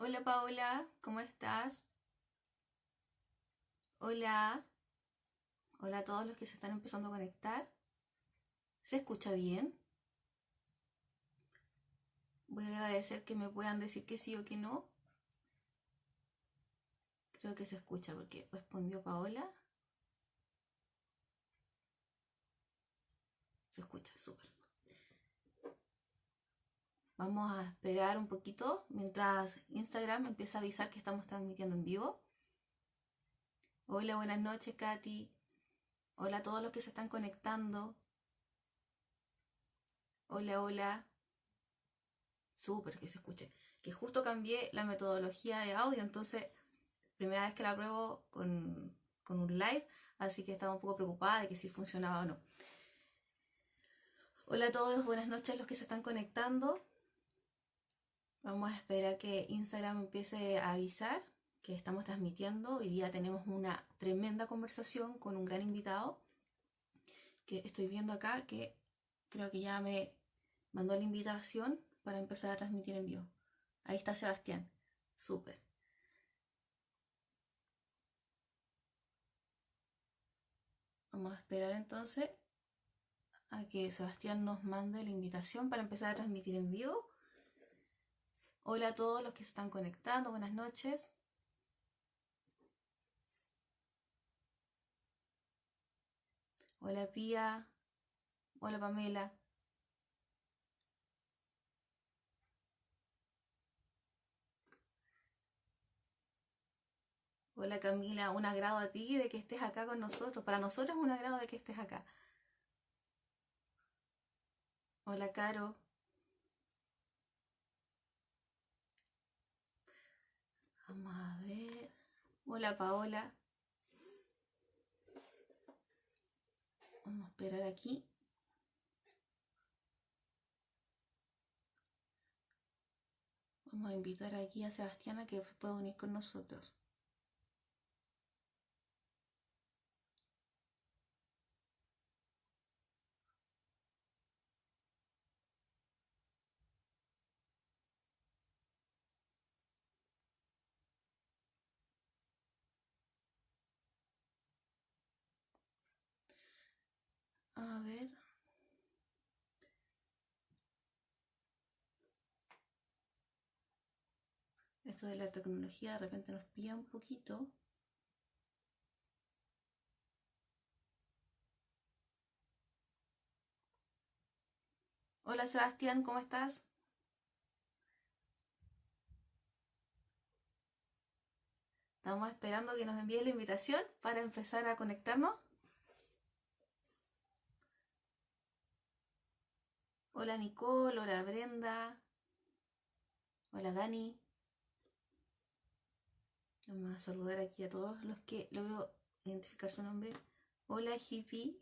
Hola Paola, ¿cómo estás? Hola, hola a todos los que se están empezando a conectar. ¿Se escucha bien? Voy a agradecer que me puedan decir que sí o que no. Creo que se escucha porque respondió Paola. Se escucha, súper. Vamos a esperar un poquito mientras Instagram empieza a avisar que estamos transmitiendo en vivo. Hola, buenas noches, Katy. Hola a todos los que se están conectando. Hola, hola. Súper que se escuche. Que justo cambié la metodología de audio, entonces primera vez que la pruebo con un live, así que estaba un poco preocupada de que si funcionaba o no. Hola a todos, buenas noches a los que se están conectando. Vamos a esperar que Instagram empiece a avisar que estamos transmitiendo. Hoy día tenemos una tremenda conversación con un gran invitado que estoy viendo acá, que creo que ya me mandó la invitación para empezar a transmitir en vivo. Ahí está Sebastián, súper. Vamos a esperar entonces a que Sebastián nos mande la invitación para empezar a transmitir en vivo. Hola a todos los que se están conectando, buenas noches. Hola Pía, hola Pamela. Hola Camila, un agrado a ti de que estés acá con nosotros. Para nosotros es un agrado de que estés acá. Hola Caro. Vamos a ver. Hola Paola. Vamos a esperar aquí. Vamos a invitar aquí a Sebastián a que pueda unir con nosotros. A ver. Esto de la tecnología de repente nos pilla un poquito. Hola Sebastián, ¿cómo estás? Estamos esperando que nos envíe la invitación para empezar a conectarnos. Hola Nicole, hola Brenda, hola Dani. Vamos a saludar aquí a todos los que logro identificar su nombre. Hola Hippie.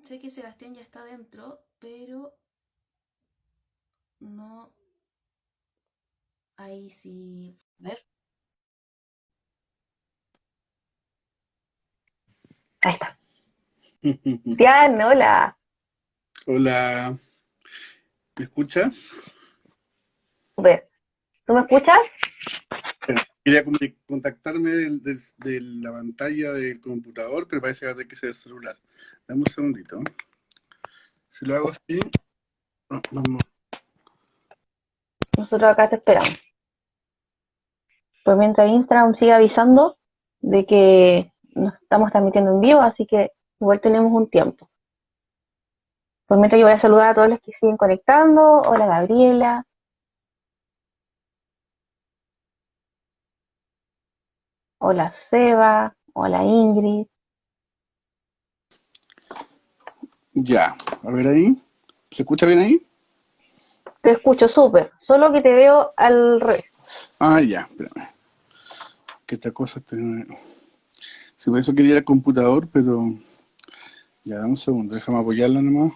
Sé que Sebastián ya está dentro, pero no. Ahí sí. A ver. Ahí está. Tian, hola. Hola, ¿me escuchas? Super. ¿Tú me escuchas? Quería contactarme de la pantalla del computador, pero parece que va a tener que ser el celular. Dame un segundito. Si lo hago así, vamos. Nosotros acá te esperamos. Pues mientras Instagram sigue avisando de que nos estamos transmitiendo en vivo, así que igual tenemos un tiempo. Pues mientras yo voy a saludar a todos los que siguen conectando. Hola Gabriela. Hola Seba. Hola Ingrid. Ya, a ver ahí. ¿Se escucha bien ahí? Te escucho súper, solo que te veo al revés. Ah, ya, espérame. Que esta cosa Sí, por eso quería el computador, pero ya, dame un segundo, déjame apoyarla nomás.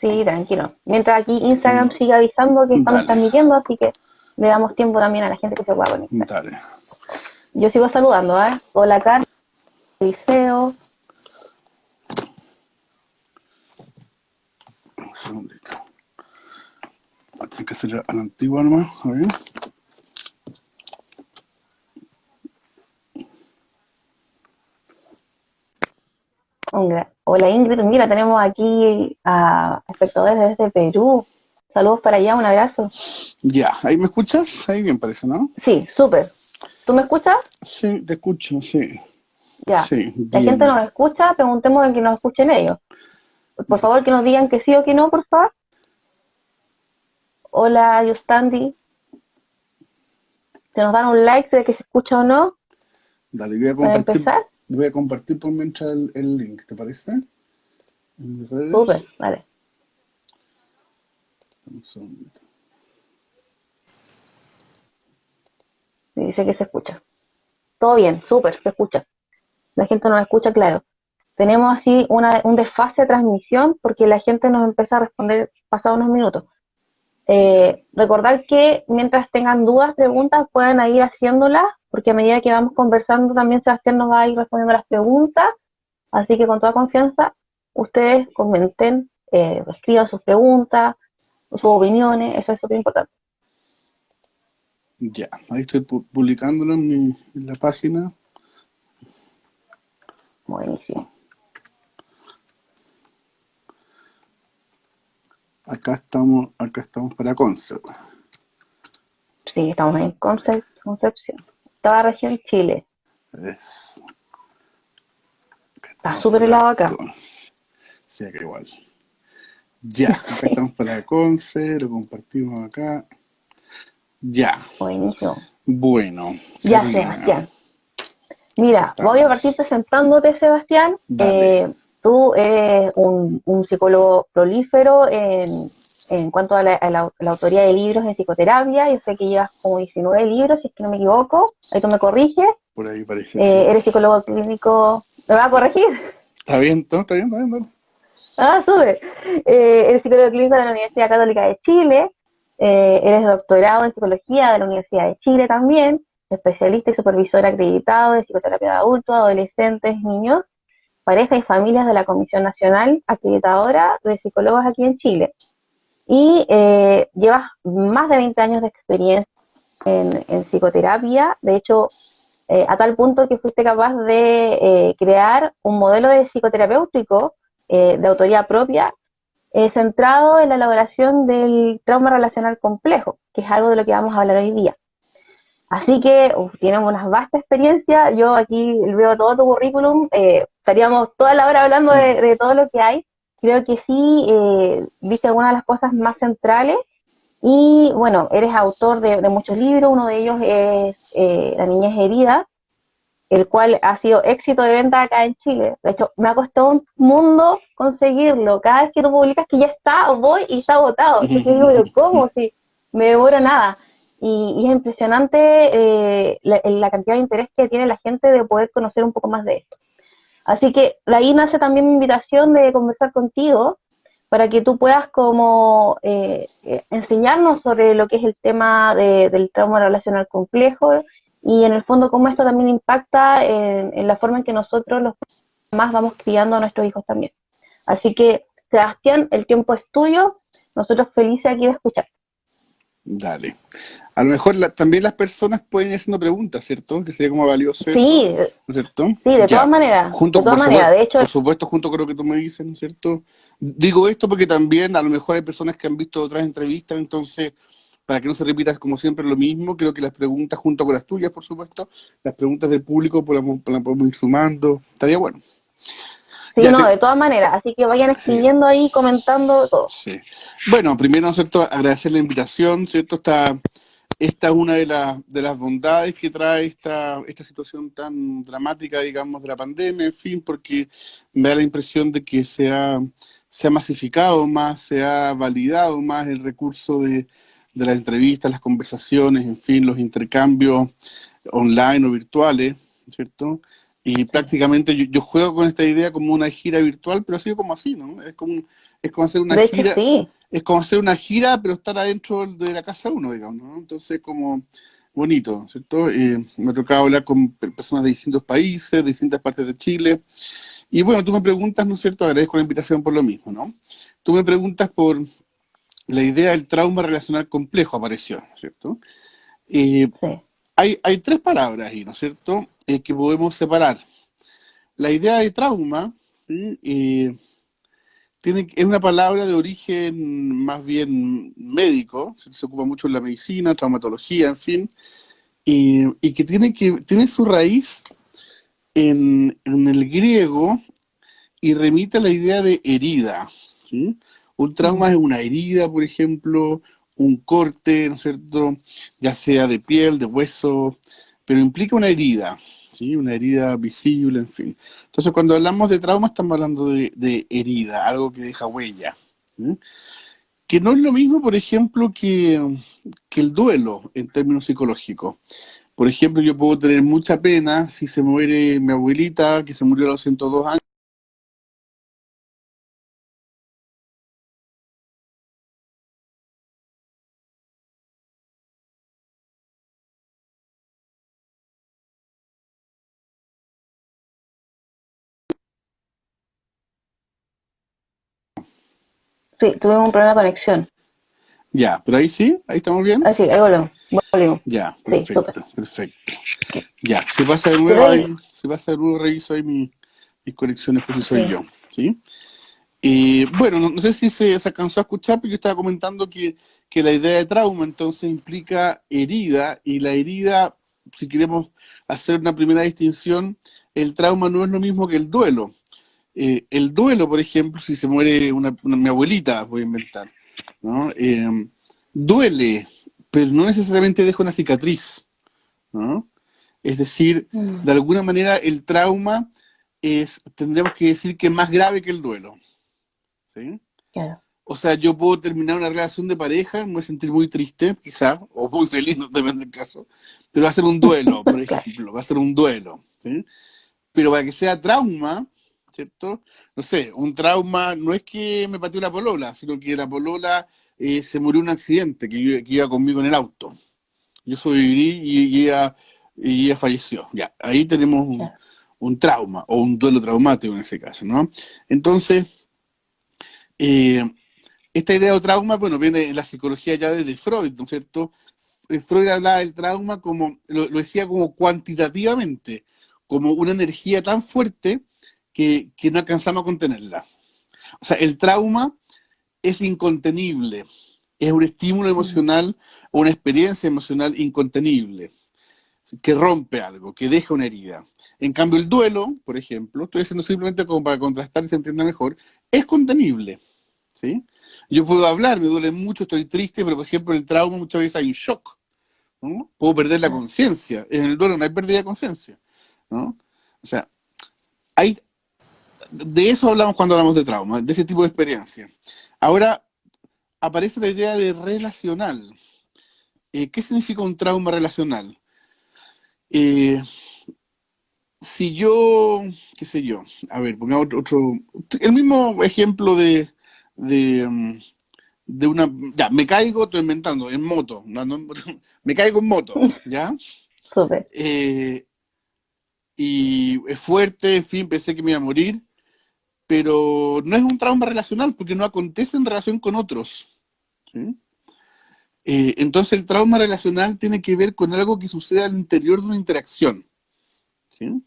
Sí, tranquilo. Mientras aquí Instagram Mm, sigue avisando que estamos Dale, transmitiendo, así que le damos tiempo también a la gente que se pueda conectar. dale. Yo sigo saludando, ¿eh? Hola Carlos, Eliseo. segundito. Tengo que hacer a la antigua nomás, a ver. Hola Ingrid, mira, tenemos aquí a espectadores desde Perú. Saludos para allá, un abrazo. Ya, ¿ahí me escuchas? Ahí bien parece, ¿no? Sí, súper. ¿Tú me escuchas? Sí, te escucho, sí. Ya. Sí, La gente bien. nos escucha, preguntemos en que nos escuchen ellos. Por favor, que nos digan que sí o que no, por favor. Hola, Yustandi. ¿Se nos dan un like de que se escucha o no? Dale, Para empezar. voy a compartir por mientras el link, ¿te parece? En mis redes. Súper, vale. Un segundito. Dice que se escucha. Todo bien, súper, se escucha. La gente nos escucha, claro. Tenemos así un desfase de transmisión porque la gente nos empieza a responder pasados unos minutos. Recordar que mientras tengan dudas, preguntas, pueden ir haciéndolas, porque a medida que vamos conversando también Sebastián nos va a ir respondiendo las preguntas, así que con toda confianza ustedes comenten, escriban sus preguntas, sus opiniones, eso es súper importante. Ya, ahí estoy publicándolo en la página. Buenísimo. Acá estamos para Conce. Sí, estamos en Concepción, toda región Chile. Es, Está súper helado acá. Conce. Sí, acá igual. Ya, acá estamos para Conce, lo compartimos acá. Ya. Buenísimo. Bueno. Ya, Sebastián. Mira, voy a partir presentándote, Sebastián. Tú eres un psicólogo prolífero en cuanto a la autoría de libros en psicoterapia. Yo sé que llevas como 19 libros, si es que no me equivoco. Ahí tú me corriges. Por ahí parece. Eres psicólogo clínico. ¿Me vas a corregir? Está bien, ¿no? Está bien, vale. Ah, súper. Eres psicólogo clínico de la Universidad Católica de Chile. Eres doctorado en psicología de la Universidad de Chile también. Especialista y supervisor acreditado de psicoterapia de adultos, adolescentes, niños, pareja y familias de la Comisión Nacional Acreditadora de Psicólogos aquí en Chile. Y llevas más de 20 años de experiencia en psicoterapia, de hecho, a tal punto que fuiste capaz de crear un modelo de psicoterapéutico de autoría propia, centrado en la elaboración del trauma relacional complejo, que es algo de lo que vamos a hablar hoy día. Así que tienen una vasta experiencia. Yo aquí veo todo tu currículum. Estaríamos toda la hora hablando de todo lo que hay. Creo que sí, viste algunas de las cosas más centrales. Y bueno, eres autor de muchos libros. Uno de ellos es La niñez herida, el cual ha sido éxito de venta acá en Chile. De hecho, me ha costado un mundo conseguirlo. Cada vez que tú publicas que ya está, voy y está agotado. Entonces yo digo, pero ¿cómo? Si me demoro nada. Y es impresionante la cantidad de interés que tiene la gente de poder conocer un poco más de esto. Así que de ahí nace también mi invitación de conversar contigo para que tú puedas como enseñarnos sobre lo que es el tema del trauma relacional complejo y en el fondo cómo esto también impacta en la forma en que nosotros los más vamos criando a nuestros hijos también. Así que, Sebastián, el tiempo es tuyo, nosotros felices aquí de escuchar. Dale. A lo mejor también las personas pueden ir haciendo preguntas, ¿cierto? Que sería como valioso eso, Sí, ¿no es cierto? sí, de todas maneras. De hecho, por supuesto, junto con lo que tú me dices, ¿no es cierto? Digo esto porque también a lo mejor hay personas que han visto otras entrevistas, entonces, para que no se repita como siempre lo mismo, creo que las preguntas, junto con las tuyas, por supuesto, las preguntas del público las podemos ir sumando. Estaría bueno. Sí, de todas maneras, así que vayan escribiendo ahí, comentando todo. Sí. Bueno, primero, ¿no es cierto?, agradecer la invitación, ¿cierto? Esta es una de las bondades que trae esta situación tan dramática, digamos, de la pandemia, en fin, porque me da la impresión de que se ha masificado más, se ha validado más el recurso de las entrevistas, las conversaciones, en fin, los intercambios online o virtuales, ¿cierto? Y prácticamente yo juego con esta idea como una gira virtual, pero ha sido como así, ¿no? Es como hacer una gira. Sí. Es como hacer una gira, pero estar adentro de la casa uno, digamos, ¿no? Entonces, como bonito, ¿cierto? Me ha tocado hablar con personas de distintos países, de distintas partes de Chile, Y bueno, tú me preguntas, ¿no es cierto? Agradezco la invitación por lo mismo, ¿no? Tú me preguntas por la idea del trauma relacional complejo apareció, ¿no es cierto? Eh, Sí. hay tres palabras ahí, ¿no es cierto? Que podemos separar. La idea de trauma, ¿sí? Es una palabra de origen más bien médico, se ocupa mucho en la medicina, traumatología, en fin, y que tiene su raíz en el griego y remite a la idea de herida, ¿sí? Un Mm, trauma es una herida, por ejemplo, un corte, ¿no es cierto? Ya sea de piel, de hueso, pero implica una herida, ¿sí? Una herida visible, en fin. Entonces, cuando hablamos de trauma, estamos hablando de herida, algo que deja huella, ¿sí? Que no es lo mismo, por ejemplo, que el duelo en términos psicológicos. Por ejemplo, yo puedo tener mucha pena si se muere mi abuelita, que se murió a los 102 años. sí, tuvimos un problema de conexión. Ya, pero ahí sí, ahí estamos bien. Ah, sí, ahí volvemos. Volvimos. Ya, Sí, súper. perfecto, perfecto. Ya, si pasa de Te nuevo doy, ahí, si pasa de nuevo reviso ahí mis conexiones, pues si soy sí. yo, ¿sí? Bueno, no sé si se alcanzó a escuchar, pero yo estaba comentando que la idea de trauma entonces implica herida, y la herida, si queremos hacer una primera distinción, el trauma no es lo mismo que el duelo. El duelo, por ejemplo, si se muere mi abuelita, voy a inventar, ¿no? Duele, pero no necesariamente deja una cicatriz, ¿no? Es decir, Mm, de alguna manera el trauma tendríamos que decir que es más grave que el duelo, ¿sí? claro. O sea, yo puedo terminar una relación de pareja, me voy a sentir muy triste, quizá, o muy feliz, no depende del caso, pero va a ser un duelo, por Claro. ejemplo, va a ser un duelo, ¿sí? Pero para que sea trauma, ¿cierto? No sé, un trauma no es que me pateó la polola, sino que la polola se murió en un accidente que iba conmigo en el auto. Yo sobreviví y ella falleció. Ya, ahí tenemos Claro. un trauma o un duelo traumático en ese caso, ¿no? Entonces, eh, esta idea de trauma, bueno, viene en la psicología ya desde Freud, ¿no es cierto? Freud hablaba del trauma como, lo decía como cuantitativamente, como una energía tan fuerte que no alcanzamos a contenerla. O sea, el trauma es incontenible, es un estímulo Mm, emocional o una experiencia emocional incontenible, que rompe algo, que deja una herida. En cambio, el duelo, por ejemplo, estoy diciendo simplemente como para contrastar y se entienda mejor, es contenible, ¿sí? Yo puedo hablar, me duele mucho, estoy triste, pero por ejemplo, en el trauma muchas veces hay un shock, ¿no? Puedo perder la claro. conciencia. En el duelo no hay pérdida de conciencia, ¿no? O sea, hay, de eso hablamos cuando hablamos de trauma, de ese tipo de experiencia. Ahora aparece la idea de relacional. ¿Qué significa un trauma relacional? Eh, si yo, qué sé yo, a ver, pongamos el mismo ejemplo de, mm, de una, ya, me caigo, estoy inventando, en moto, me caigo en moto, ¿ya? Súper. Eh, y es fuerte, en fin, pensé que me iba a morir, pero no es un trauma relacional porque no acontece en relación con otros, ¿sí? Entonces el trauma relacional tiene que ver con algo que sucede al interior de una interacción, ¿sí?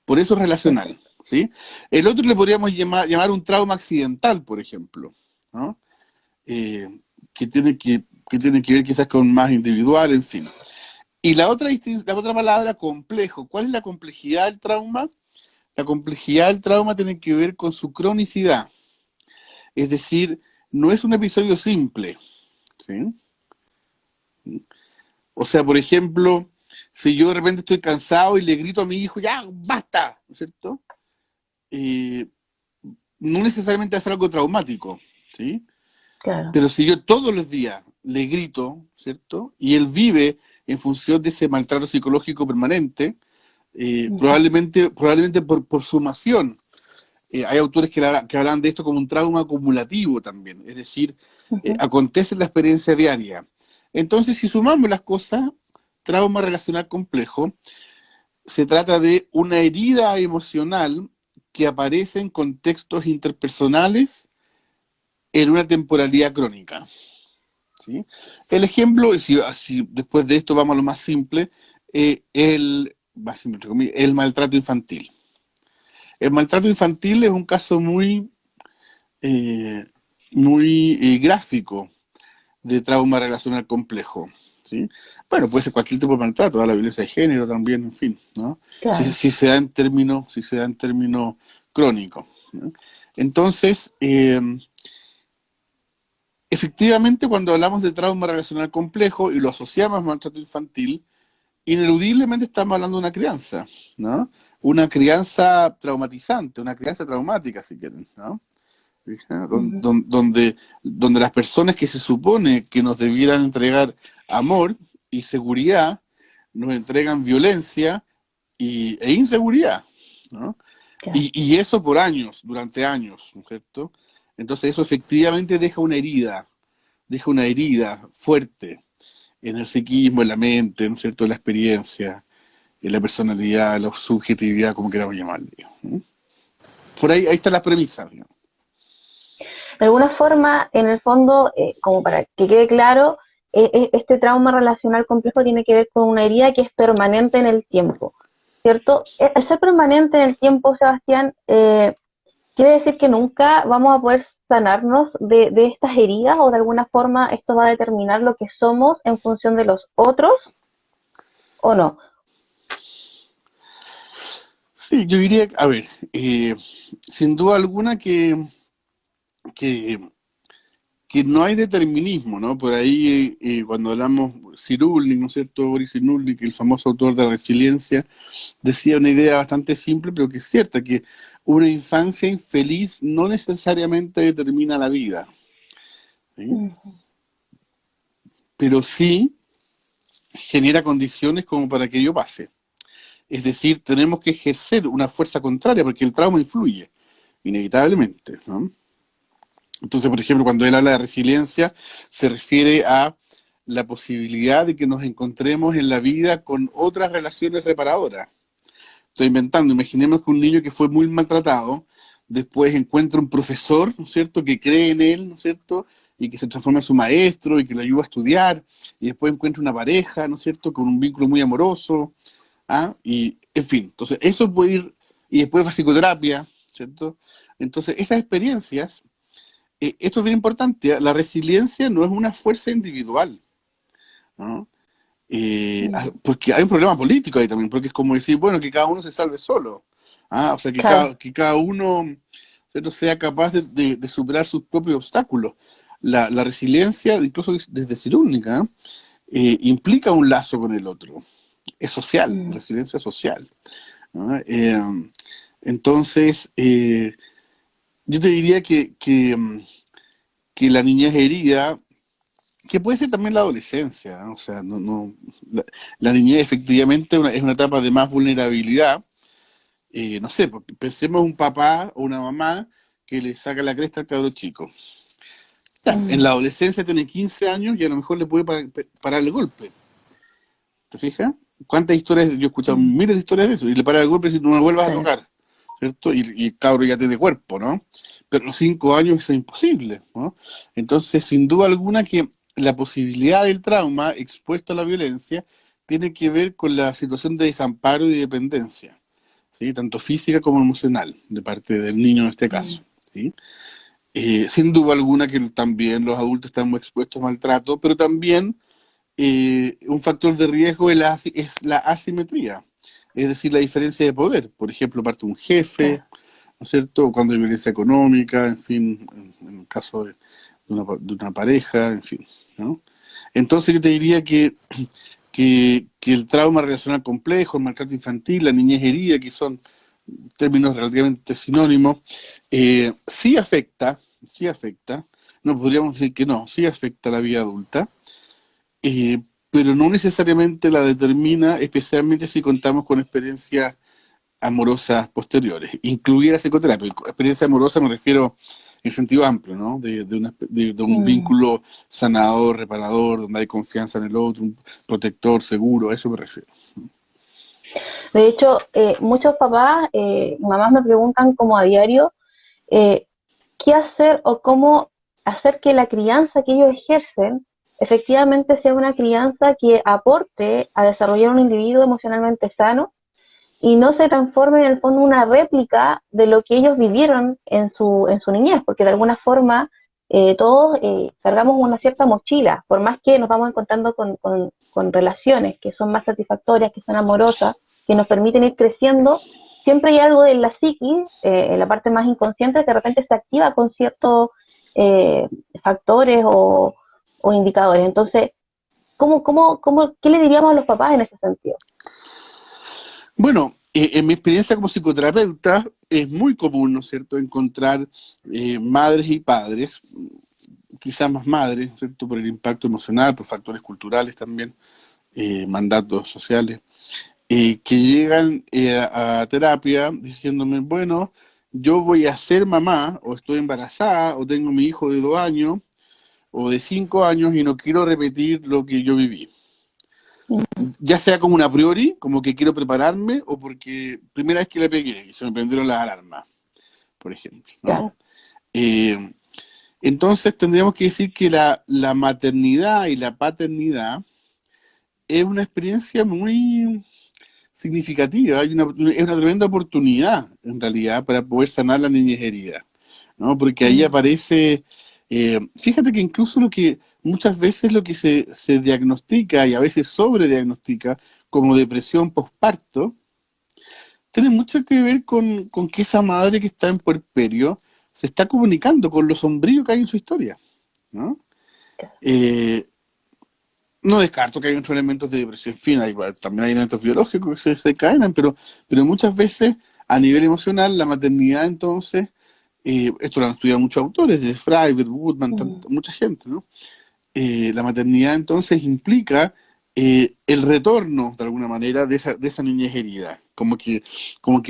Por eso es relacional, Perfecto. ¿sí? El otro le podríamos llamar un trauma accidental, por ejemplo, ¿no? Eh, que tiene que ver quizás con más individual, en fin. Y la otra palabra, complejo. ¿Cuál es la complejidad del trauma? La complejidad del trauma tiene que ver con su cronicidad. Es decir, no es un episodio simple, ¿sí? O sea, por ejemplo, si yo de repente estoy cansado y le grito a mi hijo, ya, basta, ¿no es cierto? Eh, no necesariamente hacer algo traumático, ¿sí? Claro. Pero si yo todos los días le grito, ¿cierto? Y él vive en función de ese maltrato psicológico permanente, Ujú, probablemente por sumación. Hay autores que hablan de esto como un trauma acumulativo también, es decir, ujú, acontece en la experiencia diaria. Entonces, si sumamos las cosas, trauma relacional complejo, se trata de una herida emocional que aparece en contextos interpersonales en una temporalidad crónica. ¿Sí? El ejemplo, si después de esto vamos a lo más simple, más simple, entre comillas, el maltrato infantil. El maltrato infantil es un caso eh, muy gráfico de trauma relacional complejo. ¿Sí? Bueno, puede ser cualquier tipo de maltrato, la violencia de género también, en fin, ¿no? Claro. Si se da en términos crónicos, ¿no? Entonces, efectivamente, cuando hablamos de trauma relacional complejo y lo asociamos a maltrato infantil, ineludiblemente estamos hablando de una crianza, ¿no? Una crianza traumatizante, una crianza traumática, si quieren, ¿no? ¿Fija? Ujú. Donde las personas que se supone que nos debieran entregar amor y seguridad, nos entregan violencia e inseguridad, ¿no? Claro. Y eso por años, durante años, ¿no es cierto? Entonces eso efectivamente deja una herida fuerte en el psiquismo, en la mente, ¿no es cierto?, en la experiencia, en la personalidad, la subjetividad, como queramos llamarle, ¿no? Por ahí está la premisa, digamos. De alguna forma, en el fondo, como para que quede claro, este trauma relacional complejo tiene que ver con una herida que es permanente en el tiempo, ¿cierto? Al ser permanente en el tiempo, Sebastián, quiere decir que nunca vamos a poder sanarnos de estas heridas o de alguna forma esto va a determinar lo que somos en función de los otros o no. Sí, yo diría, a ver, sin duda alguna que, que no hay determinismo, ¿no? Por ahí, cuando hablamos, Cyrulnik, ¿no es cierto? Boris Cyrulnik, el famoso autor de Resiliencia, decía una idea bastante simple, pero que es cierta, que una infancia infeliz no necesariamente determina la vida, ¿sí? Mm. Pero sí genera condiciones como para que ello pase. Es decir, tenemos que ejercer una fuerza contraria, porque el trauma influye, inevitablemente, ¿no? Entonces, por ejemplo, cuando él habla de resiliencia, se refiere a la posibilidad de que nos encontremos en la vida con otras relaciones reparadoras. Estoy inventando, imaginemos que un niño que fue muy maltratado, después encuentra un profesor, ¿no es cierto?, que cree en él, ¿no es cierto?, y que se transforma en su maestro y que le ayuda a estudiar, y después encuentra una pareja, ¿no es cierto?, con un vínculo muy amoroso, ¿ah? Y, en fin, entonces eso puede ir, y después va a psicoterapia, ¿cierto? Entonces, esas experiencias, esto es bien importante, ¿eh? La resiliencia no es una fuerza individual, ¿no? Mm. Porque hay un problema político ahí también, porque es como decir, bueno, que cada uno se salve solo. O sea, Claro. que cada uno, ¿cierto?, sea capaz de superar sus propios obstáculos. La resiliencia, incluso desde Cirúnica, implica un lazo con el otro. Es social, Mm. resiliencia social, ¿no? Entonces, yo te diría que la niñez herida, que puede ser también la adolescencia, ¿no? O sea, la niñez efectivamente es una etapa de más vulnerabilidad. No sé, porque pensemos un papá o una mamá que le saca la cresta al cabro chico. Ya, en Mm. la adolescencia tiene 15 años y a lo mejor le puede parar el golpe. ¿Te fijas? ¿Cuántas historias? Yo he escuchado Mm. miles de historias de eso. Y le para el golpe y dice, no me vuelvas a Sí. tocar. ¿Cierto? Y el cabro ya tiene cuerpo, ¿no? Pero a los 5 años eso es imposible, ¿no? Entonces, sin duda alguna que la posibilidad del trauma expuesto a la violencia tiene que ver con la situación de desamparo y dependencia, ¿sí? Tanto física como emocional, de parte del niño en este Mm. caso, ¿sí? Sin duda alguna que también los adultos estamos expuestos a maltrato, pero también un factor de riesgo es la asimetría, es decir, la diferencia de poder. Por ejemplo, parte un jefe, Claro. ¿no es cierto? O cuando hay violencia económica, en fin, en el caso de una pareja, en fin, ¿no? Entonces yo te diría que el trauma relacional complejo, el maltrato infantil, la niñez herida, que son términos relativamente sinónimos, sí afecta, no podríamos decir que no, sí afecta a la vida adulta, pero no necesariamente la determina, especialmente si contamos con experiencias amorosas posteriores, incluida la psicoterapia. Experiencia amorosa me refiero en sentido amplio, ¿no? De un Mm. vínculo sanador, reparador, donde hay confianza en el otro, un protector seguro, a eso me refiero. De hecho, muchos papás y mamás me preguntan como a diario eh, qué hacer o cómo hacer que la crianza que ellos ejercen efectivamente sea una crianza que aporte a desarrollar un individuo emocionalmente sano y no se transforme en el fondo en una réplica de lo que ellos vivieron en su niñez, porque de alguna forma todos cargamos una cierta mochila, por más que nos vamos encontrando con relaciones que son más satisfactorias, que son amorosas, que nos permiten ir creciendo, siempre hay algo de la psiquis, en la parte más inconsciente, que de repente se activa con ciertos factores o indicadores. Entonces, ¿qué le diríamos a los papás en ese sentido? Bueno, en mi experiencia como psicoterapeuta es muy común, ¿no es cierto?, encontrar madres y padres, quizás más madres, ¿no es cierto?, por el impacto emocional, por factores culturales también, mandatos sociales, que llegan a terapia diciéndome, bueno, yo voy a ser mamá, o estoy embarazada, o tengo mi hijo de 2 años, o de 5 años, y no quiero repetir lo que yo viví. Ya sea como un a priori, como que quiero prepararme, o porque primera vez que le pegué y se me prendieron las alarmas, por ejemplo, ¿no? Claro. Eh, entonces tendríamos que decir que la maternidad y la paternidad es una experiencia muy significativa, es una tremenda oportunidad en realidad para poder sanar la niñez herida, ¿no? Porque ahí Mm, aparece, fíjate que incluso lo que muchas veces lo que se diagnostica y a veces sobrediagnostica como depresión postparto, tiene mucho que ver con que esa madre que está en puerperio se está comunicando con lo sombrío que hay en su historia, ¿no? Eh, no descarto que hay otros elementos de depresión, en fin, también hay elementos biológicos que se caen, pero muchas veces a nivel emocional la maternidad entonces, esto lo han estudiado muchos autores, desde Freiberg, Woodman, mm, mucha gente, ¿no? La maternidad entonces implica el retorno, de alguna manera, de esa niñez herida. Como que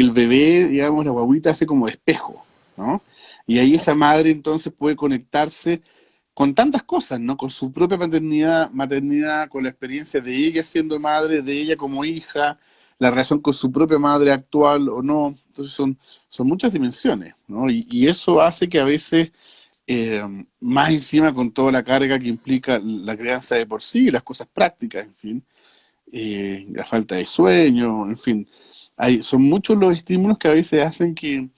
el bebé, digamos, la guaguita hace como de espejo, ¿no? Y ahí esa madre entonces puede conectarse con tantas cosas, ¿no? Con su propia maternidad, con la experiencia de ella siendo madre, de ella como hija, la relación con su propia madre actual o no. Entonces son muchas dimensiones, ¿no? Y eso hace que a veces eh, más encima con toda la carga que implica la crianza de por sí, las cosas prácticas, en fin, la falta de sueño, en fin, son muchos los estímulos que a veces hacen que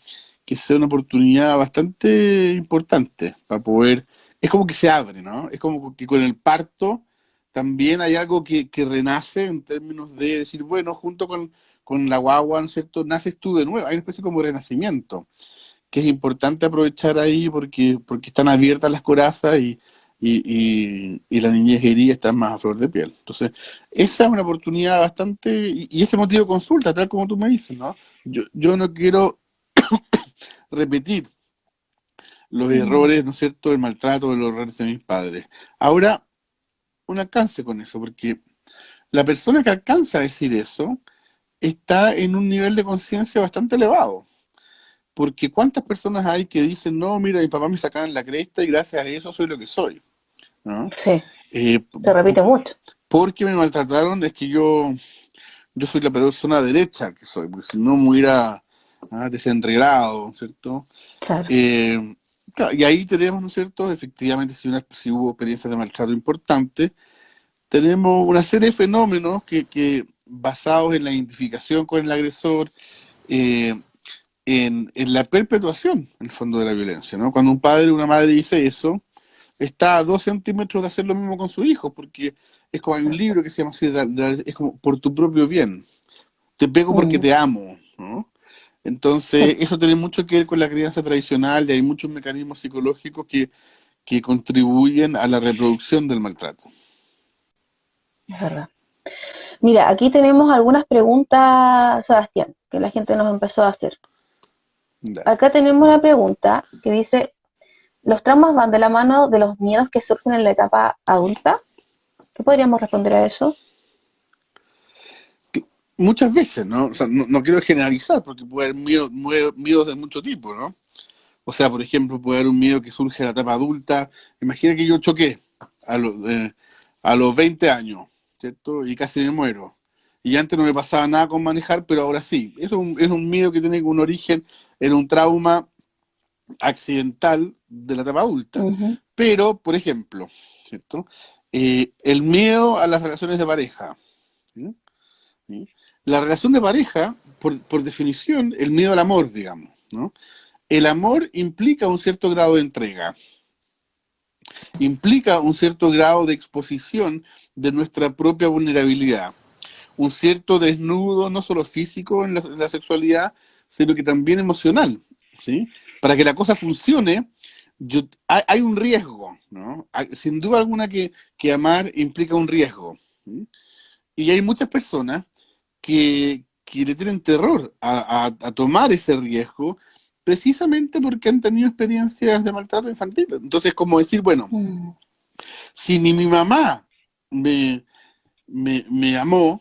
sea una oportunidad bastante importante para poder, es como que se abre, ¿no? Es como que con el parto también hay algo que renace en términos de decir, bueno, junto con la guagua, ¿no es cierto? Naces tú de nuevo, hay una especie como de renacimiento que es importante aprovechar ahí porque están abiertas las corazas y la niñez herida está más a flor de piel. Entonces, esa es una oportunidad bastante, y ese motivo de consulta, tal como tú me dices, ¿no? Yo no quiero repetir los mm. errores, ¿no es cierto?, el maltrato de los errores de mis padres. Ahora, un alcance con eso, porque la persona que alcanza a decir eso está en un nivel de conciencia bastante elevado. Porque cuántas personas hay que dicen, no, mira, mi papá me sacaron la cresta y gracias a eso soy lo que soy, ¿no? Sí, Eh, se repite mucho. porque me maltrataron es que yo soy la persona derecha que soy, porque si no me hubiera desenredado, ¿cierto? Claro. Eh, claro, y ahí tenemos, ¿no es cierto? Efectivamente, si hubo experiencias de maltrato importantes, tenemos una serie de fenómenos que basados en la identificación con el agresor, eh, en la perpetuación, en el fondo, de la violencia, ¿no? Cuando un padre o una madre dice eso, está a 2 centímetros de hacer lo mismo con su hijo, porque es como hay un libro que se llama así, es como por tu propio bien, te pego porque Mm, te amo, ¿no? sí, Entonces, eso tiene mucho que ver con la crianza tradicional y hay muchos mecanismos psicológicos que contribuyen a la reproducción del maltrato. es verdad. Mira, aquí tenemos algunas preguntas, Sebastián, que la gente nos empezó a hacer. Dale. Acá tenemos una pregunta que dice, ¿los traumas van de la mano de los miedos que surgen en la etapa adulta? ¿Qué podríamos responder a eso? Muchas veces, ¿no? O sea, no quiero generalizar porque puede haber miedos de mucho tipo, ¿no? O sea, por ejemplo, puede haber un miedo que surge en la etapa adulta. Imagina que yo choqué a, lo- eh, a los 20 años, ¿cierto? Y casi me muero. y antes no me pasaba nada con manejar, pero ahora sí. Es un miedo que tiene un origen en un trauma accidental de la etapa adulta. Ujú. Pero, por ejemplo, ¿cierto? El miedo a las relaciones de pareja. ¿Sí? ¿Sí? La relación de pareja, por definición, el miedo al amor, digamos, ¿no? El amor implica un cierto grado de entrega, implica un cierto grado de exposición de nuestra propia vulnerabilidad, un cierto desnudo, no solo físico en la sexualidad, sino que también emocional, ¿sí? Para que la cosa funcione, hay un riesgo, ¿no? Sin duda alguna que amar implica un riesgo, ¿sí? Y hay muchas personas que le tienen terror a tomar ese riesgo precisamente porque han tenido experiencias de maltrato infantil. Entonces, como decir, bueno, Mm. si ni mi mamá me, me amó,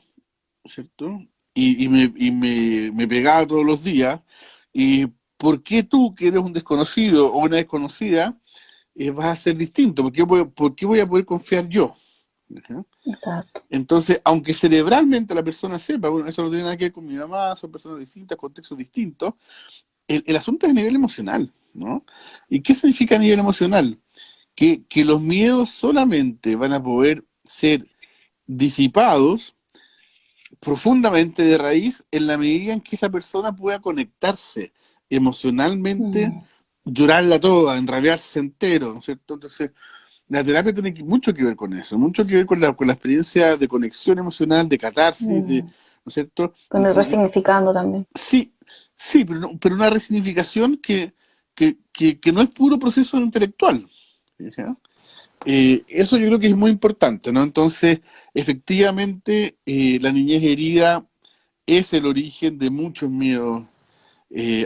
¿cierto? Me pegaba todos los días. ¿Y por qué tú, que eres un desconocido o una desconocida, vas a ser distinto? Por qué voy a poder confiar yo? ¿Ajá? Exacto. Entonces, aunque cerebralmente la persona sepa, bueno, esto no tiene nada que ver con mi mamá, son personas distintas, contextos distintos, el asunto es a nivel emocional, ¿no? ¿Y qué significa a nivel emocional? Que los miedos solamente van a poder ser disipados profundamente de raíz en la medida en que esa persona pueda conectarse emocionalmente, Mm. llorarla toda, enrabiarse entero, ¿no es cierto? Entonces, la terapia tiene mucho que ver con eso, mucho que ver con la experiencia de conexión emocional, de catarsis, Mm. ¿no es cierto? Con el resignificando también. Sí, sí, pero, pero una resignificación que no es puro proceso intelectual. ¿Ya? Eso yo creo que es muy importante, ¿no? Entonces, efectivamente, la niñez herida es el origen de muchos miedos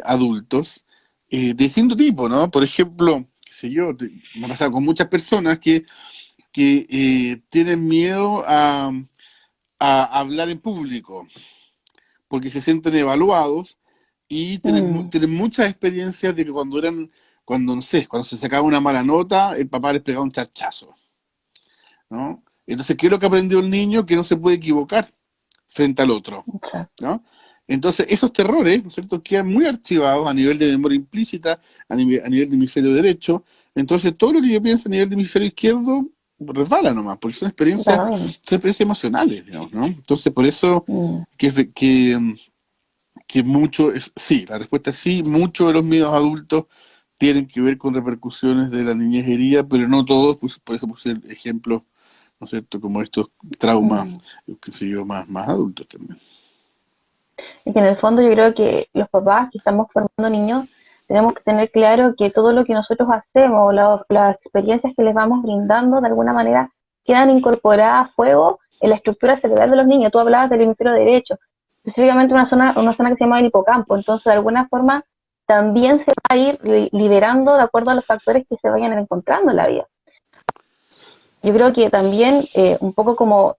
adultos de distinto tipo, ¿no? Por ejemplo, qué sé yo, me ha pasado con muchas personas que tienen miedo a hablar en público porque se sienten evaluados y Mm. tienen muchas experiencias de que cuando no sé, cuando se sacaba una mala nota, el papá les pegaba un charchazo, ¿no? Entonces, ¿qué es lo que aprendió el niño? Que no se puede equivocar frente al otro, Exacto. ¿no? Entonces, esos terrores, ¿no es cierto?, quedan muy archivados a nivel de memoria implícita, a nivel del hemisferio derecho. Entonces, todo lo que yo pienso a nivel del hemisferio izquierdo resbala nomás, porque Da lo mismo. son experiencias emocionales, digamos, ¿no? Entonces, por eso Mm. que mucho, sí, la respuesta es sí, muchos de los miedos adultos tienen que ver con repercusiones de la niñez herida, pero no todos, pues, por eso puse ejemplos, ¿no es cierto?, como estos traumas, Mm. qué sé yo, más adultos también. Y que en el fondo yo creo que los papás que estamos formando niños tenemos que tener claro que todo lo que nosotros hacemos, las experiencias que les vamos brindando, de alguna manera quedan incorporadas a fuego en la estructura cerebral de los niños. Tú hablabas del hemisferio derecho, específicamente una zona que se llama el hipocampo. Entonces, de alguna forma, también se va a ir liberando de acuerdo a los factores que se vayan encontrando en la vida. Yo creo que también, un poco como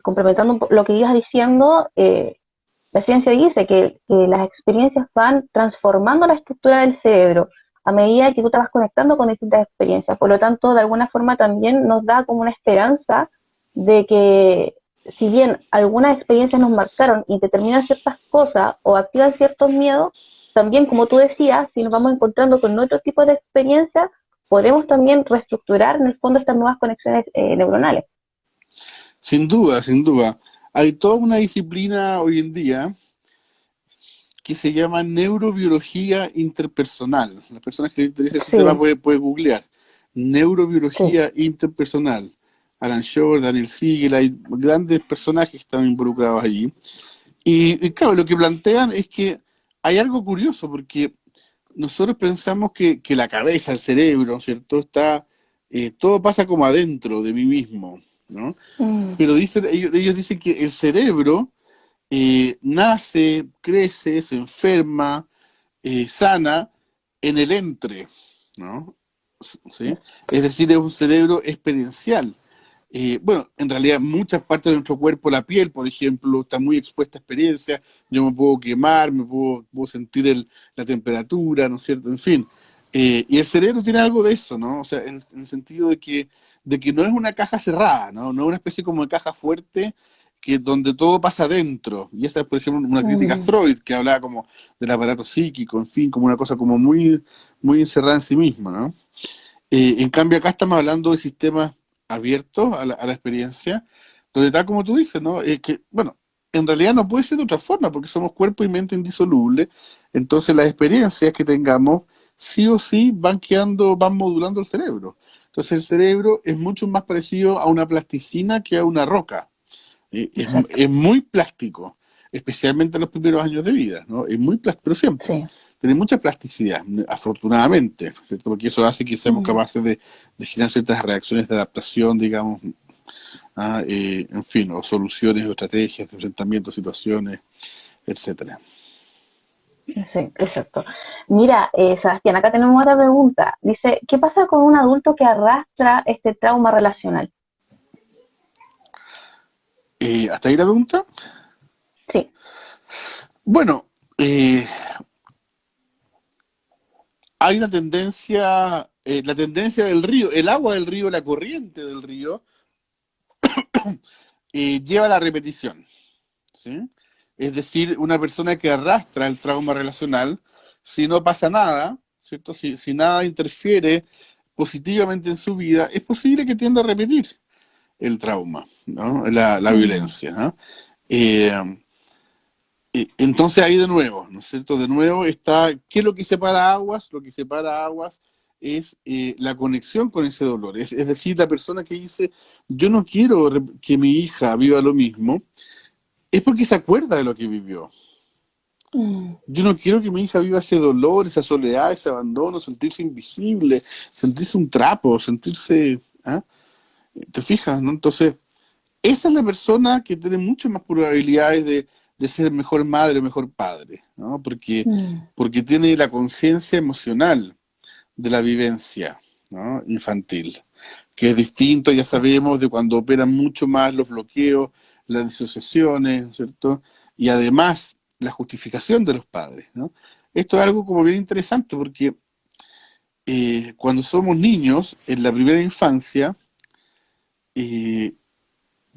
complementando lo que ibas diciendo, la ciencia dice que las experiencias van transformando la estructura del cerebro a medida que tú te vas conectando con distintas experiencias. Por lo tanto, de alguna forma también nos da como una esperanza de que si bien algunas experiencias nos marcaron y determinan ciertas cosas o activan ciertos miedos, también, como tú decías, si nos vamos encontrando con otro tipo de experiencias, podemos también reestructurar en el fondo estas nuevas conexiones neuronales. Sin duda, sin duda. Hay toda una disciplina hoy en día que se llama neurobiología interpersonal. Las personas que les interesa ese tema Sí, puede googlear. sí. Neurobiología interpersonal. Alan Shore, Daniel Siegel, hay grandes personajes que están involucrados allí. Y claro, lo que plantean es que hay algo curioso, porque nosotros pensamos que la cabeza, el cerebro, ¿cierto? Todo pasa como adentro de mí mismo, ¿no? Mm. Pero ellos dicen que el cerebro nace, crece, se enferma, sana en el entre, ¿no? ¿Sí? Es decir, es un cerebro experiencial. Bueno, en realidad muchas partes de nuestro cuerpo, la piel, por ejemplo, está muy expuesta a experiencias. Yo me puedo quemar, puedo sentir la temperatura, ¿no es cierto? En fin. Y el cerebro tiene algo de eso, ¿no? O sea, en el sentido de que no es una caja cerrada, ¿no? No es una especie como de caja fuerte que donde todo pasa dentro. Y esa es, por ejemplo, una crítica a Freud, que hablaba como del aparato psíquico, en fin, como una cosa como muy, muy encerrada en sí misma, ¿no? En cambio, acá estamos hablando de sistemas abiertos a la experiencia, donde tal como tú dices, ¿no? Que, bueno, en realidad no puede ser de otra forma, porque somos cuerpo y mente indisolubles, entonces las experiencias que tengamos, sí o sí, van quedando, van modulando el cerebro. Entonces el cerebro es mucho más parecido a una plasticina que a una roca. Exacto. Es muy plástico, especialmente en los primeros años de vida, ¿no? Es muy plástico, pero siempre. Sí. Tiene mucha plasticidad, afortunadamente, ¿cierto? Porque eso hace que seamos capaces de generar ciertas reacciones de adaptación, digamos, en fin, o soluciones o estrategias de enfrentamiento a situaciones, etcétera. Sí, exacto. Mira, Sebastián, acá tenemos otra pregunta. Dice, ¿qué pasa con un adulto que arrastra este trauma relacional? ¿Hasta ahí la pregunta? Sí. Bueno, hay una tendencia, la tendencia del río, el agua del río, la corriente del río, lleva a la repetición, ¿sí? Es decir, una persona que arrastra el trauma relacional, si no pasa nada, ¿cierto? Si nada interfiere positivamente en su vida, es posible que tienda a repetir el trauma, ¿no? La violencia, ¿no? Eh, entonces ahí de nuevo, ¿no es cierto? De nuevo está, ¿qué es lo que separa aguas? Lo que separa aguas es la conexión con ese dolor. Es decir, la persona que dice, yo no quiero que mi hija viva lo mismo, es porque se acuerda de lo que vivió. Yo no quiero que mi hija viva ese dolor, esa soledad, ese abandono, sentirse invisible, sentirse un trapo, sentirse... ¿ah? ¿Te fijas, no? Entonces, esa es la persona que tiene muchas más probabilidades de ser mejor madre o mejor padre, ¿no? Porque tiene la conciencia emocional de la vivencia, ¿no? Infantil, que es distinto, ya sabemos, de cuando operan mucho más los bloqueos, las disociaciones, ¿no es cierto? Y además la justificación de los padres, ¿no? Esto es algo como bien interesante porque cuando somos niños, en la primera infancia, eh,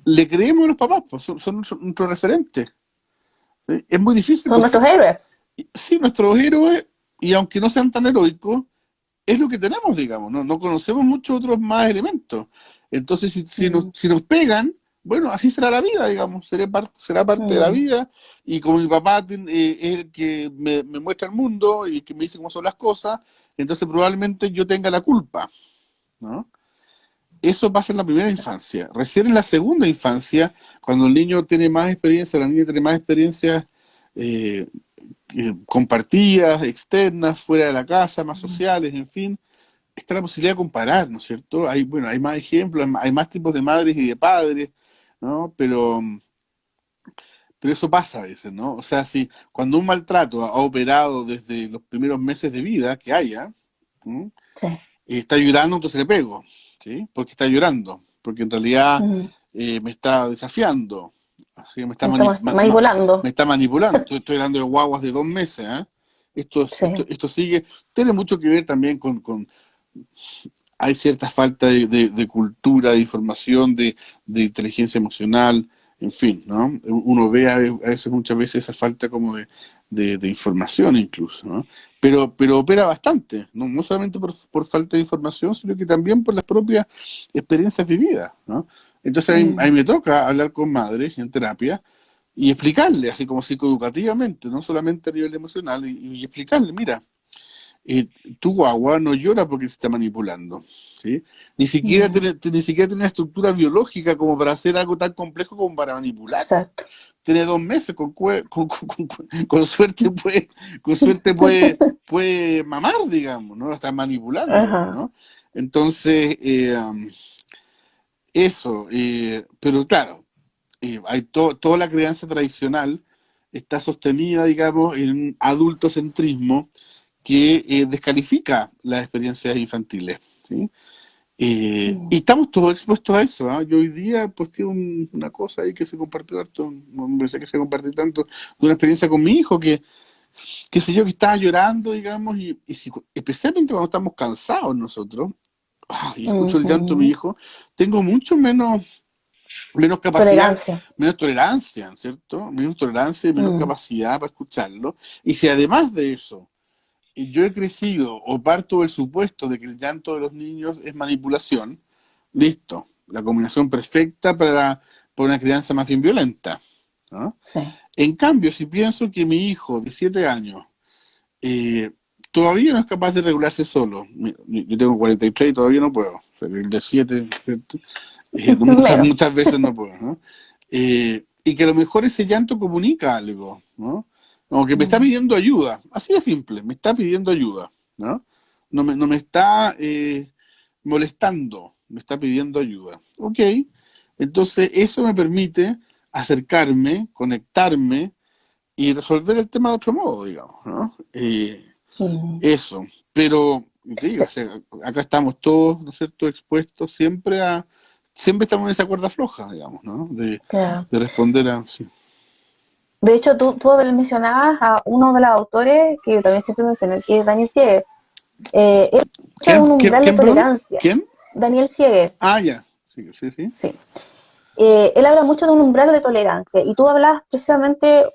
le creemos a los papás, pues, son nuestros referentes. Es muy difícil, Son pues nuestros héroes. sí, nuestros héroes, y aunque no sean tan heroicos, es lo que tenemos, digamos, ¿no? No conocemos muchos otros más elementos. Entonces, si nos pegan, bueno, así será la vida, digamos, será parte de la vida, y como mi papá es el que me muestra el mundo y que me dice cómo son las cosas, entonces probablemente yo tenga la culpa, ¿no? Eso pasa en la primera infancia. Recién en la segunda infancia, cuando el niño tiene más experiencia, la niña tiene más experiencias eh, compartidas, externas, fuera de la casa, más sociales, en fin, está la posibilidad de comparar, ¿no es cierto? Hay, bueno, hay más ejemplos, hay más tipos de madres y de padres, ¿no? Pero eso pasa a veces, ¿no? O sea, si cuando un maltrato ha operado desde los primeros meses de vida que haya, ¿no? Sí. Está llorando, entonces le pego, ¿sí? Porque está llorando, porque en realidad me está desafiando, así que Estamos manipulando. me está manipulando. Estoy hablando de guaguas de 2 meses, ¿eh? Sí. Esto sigue, tiene mucho que ver también hay cierta falta de cultura, de información, de inteligencia emocional, en fin, ¿no? Uno ve a veces, muchas veces esa falta como de información incluso, ¿no? Pero opera bastante, ¿no? No solamente por falta de información, sino que también por las propias experiencias vividas, ¿no? Entonces a mí me toca hablar con madres en terapia y explicarle, así como psicoeducativamente, no solamente a nivel emocional, y explicarle, mira, eh, tu guagua no llora porque se está manipulando, ¿sí? Ni siquiera tiene una estructura biológica como para hacer algo tan complejo como para manipular. Exacto. Tiene 2 meses, con suerte puede mamar, digamos, ¿no? Está manipulando, Ajá. ¿no? Entonces, eso, pero claro, toda la crianza tradicional está sostenida, digamos, en un adultocentrismo que descalifica las experiencias infantiles, ¿sí? Y estamos todos expuestos a eso, ¿ah? Yo hoy día posté una cosa ahí que se compartió harto, no me parece que se compartió tanto, de una experiencia con mi hijo que sé yo, que estaba llorando, digamos, especialmente cuando estamos cansados nosotros, y escucho el llanto de mi hijo, tengo mucho menos menos capacidad, Tolerancia. menos tolerancia, ¿cierto? Menos tolerancia y menos capacidad para escucharlo. Y si además de eso, yo he crecido o parto del supuesto de que el llanto de los niños es manipulación, listo, la combinación perfecta para una crianza más bien violenta, ¿no? Sí. En cambio, si pienso que mi hijo de 7 años eh, todavía no es capaz de regularse solo, yo tengo 43 y todavía no puedo, o sea, el de 7, ¿cierto? Menos. Muchas veces no puedo, ¿no? Y que a lo mejor ese llanto comunica algo, ¿no? Como que me está Mm, pidiendo ayuda, así de simple, me está pidiendo ayuda, ¿no? No me está molestando, me está pidiendo ayuda. Ok, entonces eso me permite acercarme, conectarme y resolver el tema de otro modo, digamos, ¿no? mm, Eso, pero te digo, sí, o sea, acá estamos todos, ¿no es cierto?, expuestos siempre estamos en esa cuerda floja, digamos, ¿no? claro. De responder a, sí. De hecho, tú mencionabas a uno de los autores que yo también siempre mencioné, que es Daniel Siegel. Él habla de ¿Quién? un umbral de Perdón? tolerancia. ¿Quién? Daniel Siegel, Ah, ya, sí, sí, sí. sí. Él habla mucho de un umbral de tolerancia y tú hablabas precisamente,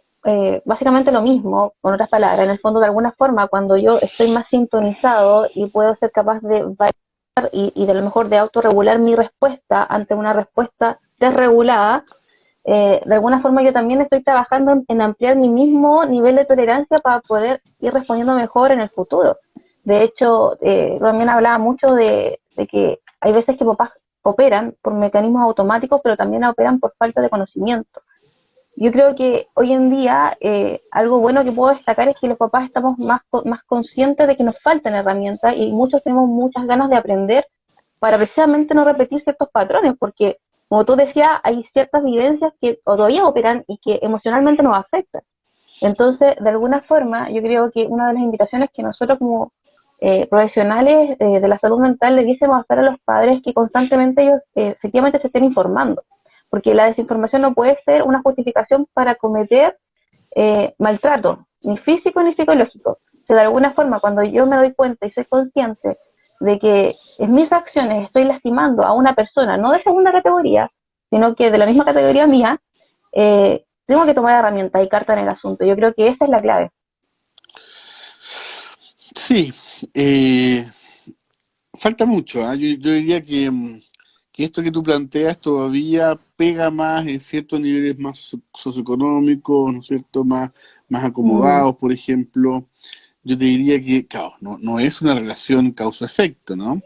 básicamente lo mismo, con otras palabras, en el fondo de alguna forma, cuando yo estoy más sintonizado y puedo ser capaz de variar y de lo mejor de autorregular mi respuesta ante una respuesta desregulada, de alguna forma yo también estoy trabajando en ampliar mi mismo nivel de tolerancia para poder ir respondiendo mejor en el futuro. De hecho, también hablaba mucho de que hay veces que papás operan por mecanismos automáticos, pero también operan por falta de conocimiento. Yo creo que hoy en día algo bueno que puedo destacar es que los papás estamos más conscientes de que nos faltan herramientas y muchos tenemos muchas ganas de aprender para precisamente no repetir ciertos patrones, porque como tú decías, hay ciertas vivencias que todavía operan y que emocionalmente nos afectan. Entonces, de alguna forma, yo creo que una de las invitaciones que nosotros como profesionales de la salud mental le debiésemos hacer a los padres que constantemente ellos efectivamente se estén informando, porque la desinformación no puede ser una justificación para cometer maltrato, ni físico ni psicológico. O sea, de alguna forma, cuando yo me doy cuenta y soy consciente de que en mis acciones estoy lastimando a una persona, no de segunda categoría, sino que de la misma categoría mía, tengo que tomar herramientas y carta en el asunto. Yo creo que esa es la clave. Sí, falta mucho, ¿ah? Yo diría que esto que tú planteas todavía pega más en ciertos niveles más socioeconómicos, ¿no es cierto? Más Mm, acomodados, por ejemplo. Yo te diría que, claro, no es una relación causa-efecto, ¿no?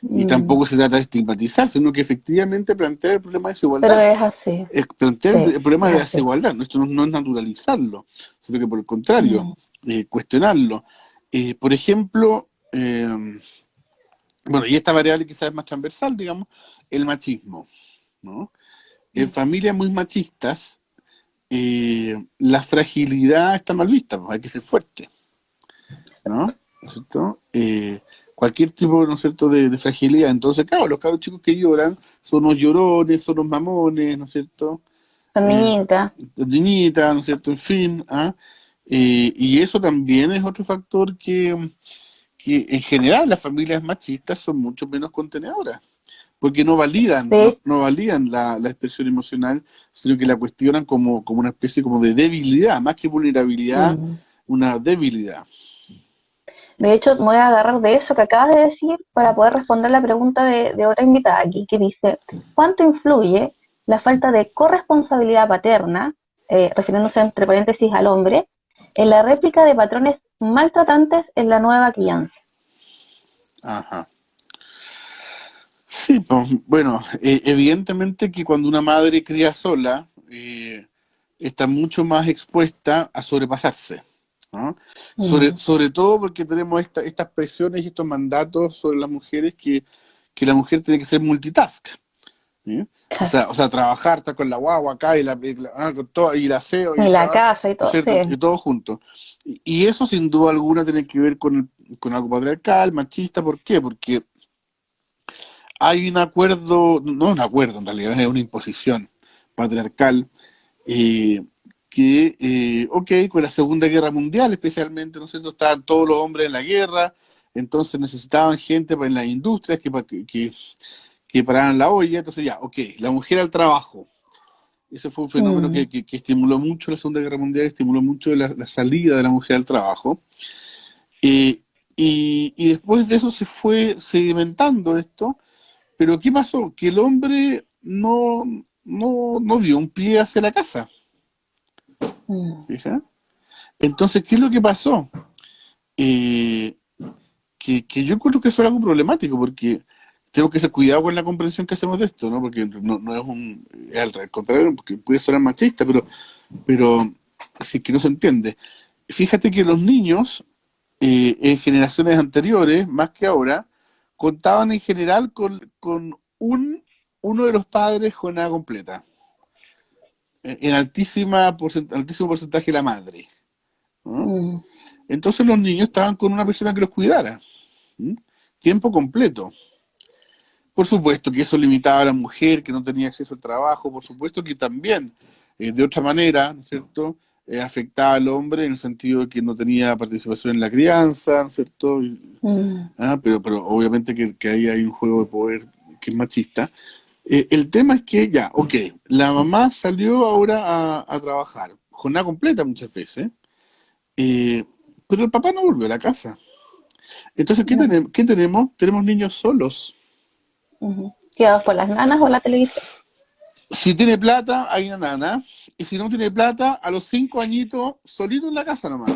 Y mm, tampoco se trata de estigmatizar, sino que efectivamente plantear el problema de pero desigualdad. es así, Es plantear sí, el problema es de la así. desigualdad. Esto no es naturalizarlo, sino que por el contrario, Mm, cuestionarlo. Por ejemplo, bueno, y esta variable quizás es más transversal, digamos, el machismo, ¿no? En mm, familias muy machistas, la fragilidad está mal vista, pues hay que ser fuerte, ¿no? ¿No es cierto? Cualquier tipo, ¿no es cierto?, de fragilidad. Entonces, claro, los cabros chicos que lloran son los llorones, son los mamones, ¿no es cierto? Eh, feminita, niñitas, ¿no es cierto? En fin, ¿ah? Y eso también es otro factor que en general las familias machistas son mucho menos contenedoras, porque de, no validan la expresión emocional, sino que la cuestionan como una especie como de debilidad, más que vulnerabilidad, mm, una debilidad. de hecho, me voy a agarrar de eso que acabas de decir para poder responder la pregunta de otra invitada aquí, que dice, ¿cuánto influye la falta de corresponsabilidad paterna, refiriéndose entre paréntesis al hombre, en la réplica de patrones maltratantes en la nueva crianza? Ajá. Sí, pues, bueno, evidentemente que cuando una madre cría sola, está mucho más expuesta a sobrepasarse, ¿no? Mm, Sobre todo porque tenemos estas presiones y estos mandatos sobre las mujeres que la mujer tiene que ser multitask, ¿sí? O sea, trabajar, estar con la guagua acá con todo, y el aseo y y el la trabajo, casa y ¿no es todo, sí. cierto? Y todo junto. Y eso sin duda alguna tiene que ver con algo patriarcal, machista. ¿Por qué? Porque hay un acuerdo, no un acuerdo en realidad, es una imposición patriarcal, eh, ok, con la Segunda Guerra Mundial especialmente, ¿no es cierto? Estaban todos los hombres en la guerra, entonces necesitaban gente en las industrias que paraban la olla, entonces ya, ok, la mujer al trabajo. Ese fue un fenómeno Mm, que estimuló mucho la Segunda Guerra Mundial, estimuló mucho la salida de la mujer al trabajo. Eh, y después de eso se fue sedimentando esto, pero ¿qué pasó? Que el hombre no dio un pie hacia la casa, mm, ¿fija? Entonces, ¿qué es lo que pasó? Eh, que yo encuentro que eso es algo problemático, porque tenemos que ser cuidado con la comprensión que hacemos de esto, ¿no? Porque no es es al contrario, porque puede sonar machista, pero sí que no se entiende. Fíjate que los niños, en generaciones anteriores, más que ahora, contaban en general con uno de los padres jornada completa, en altísimo porcentaje la madre, ¿no? mm, Entonces los niños estaban con una persona que los cuidara, ¿m? Tiempo completo. Por supuesto que eso limitaba a la mujer que no tenía acceso al trabajo, por supuesto que también, de otra manera, ¿no es cierto?, afectaba al hombre en el sentido de que no tenía participación en la crianza, ¿no es cierto? mm, Pero obviamente que ahí hay un juego de poder que es machista. El tema es que ya, ok, la mamá salió ahora a trabajar, jornada completa muchas veces, eh, pero el papá no volvió a la casa. Entonces, no, ¿qué tenemos? Tenemos niños solos. ujú. ¿Guiados por las nanas o la televisión? Si tiene plata, hay una nana. Y si no tiene plata, a los 5 añitos, solito en la casa nomás,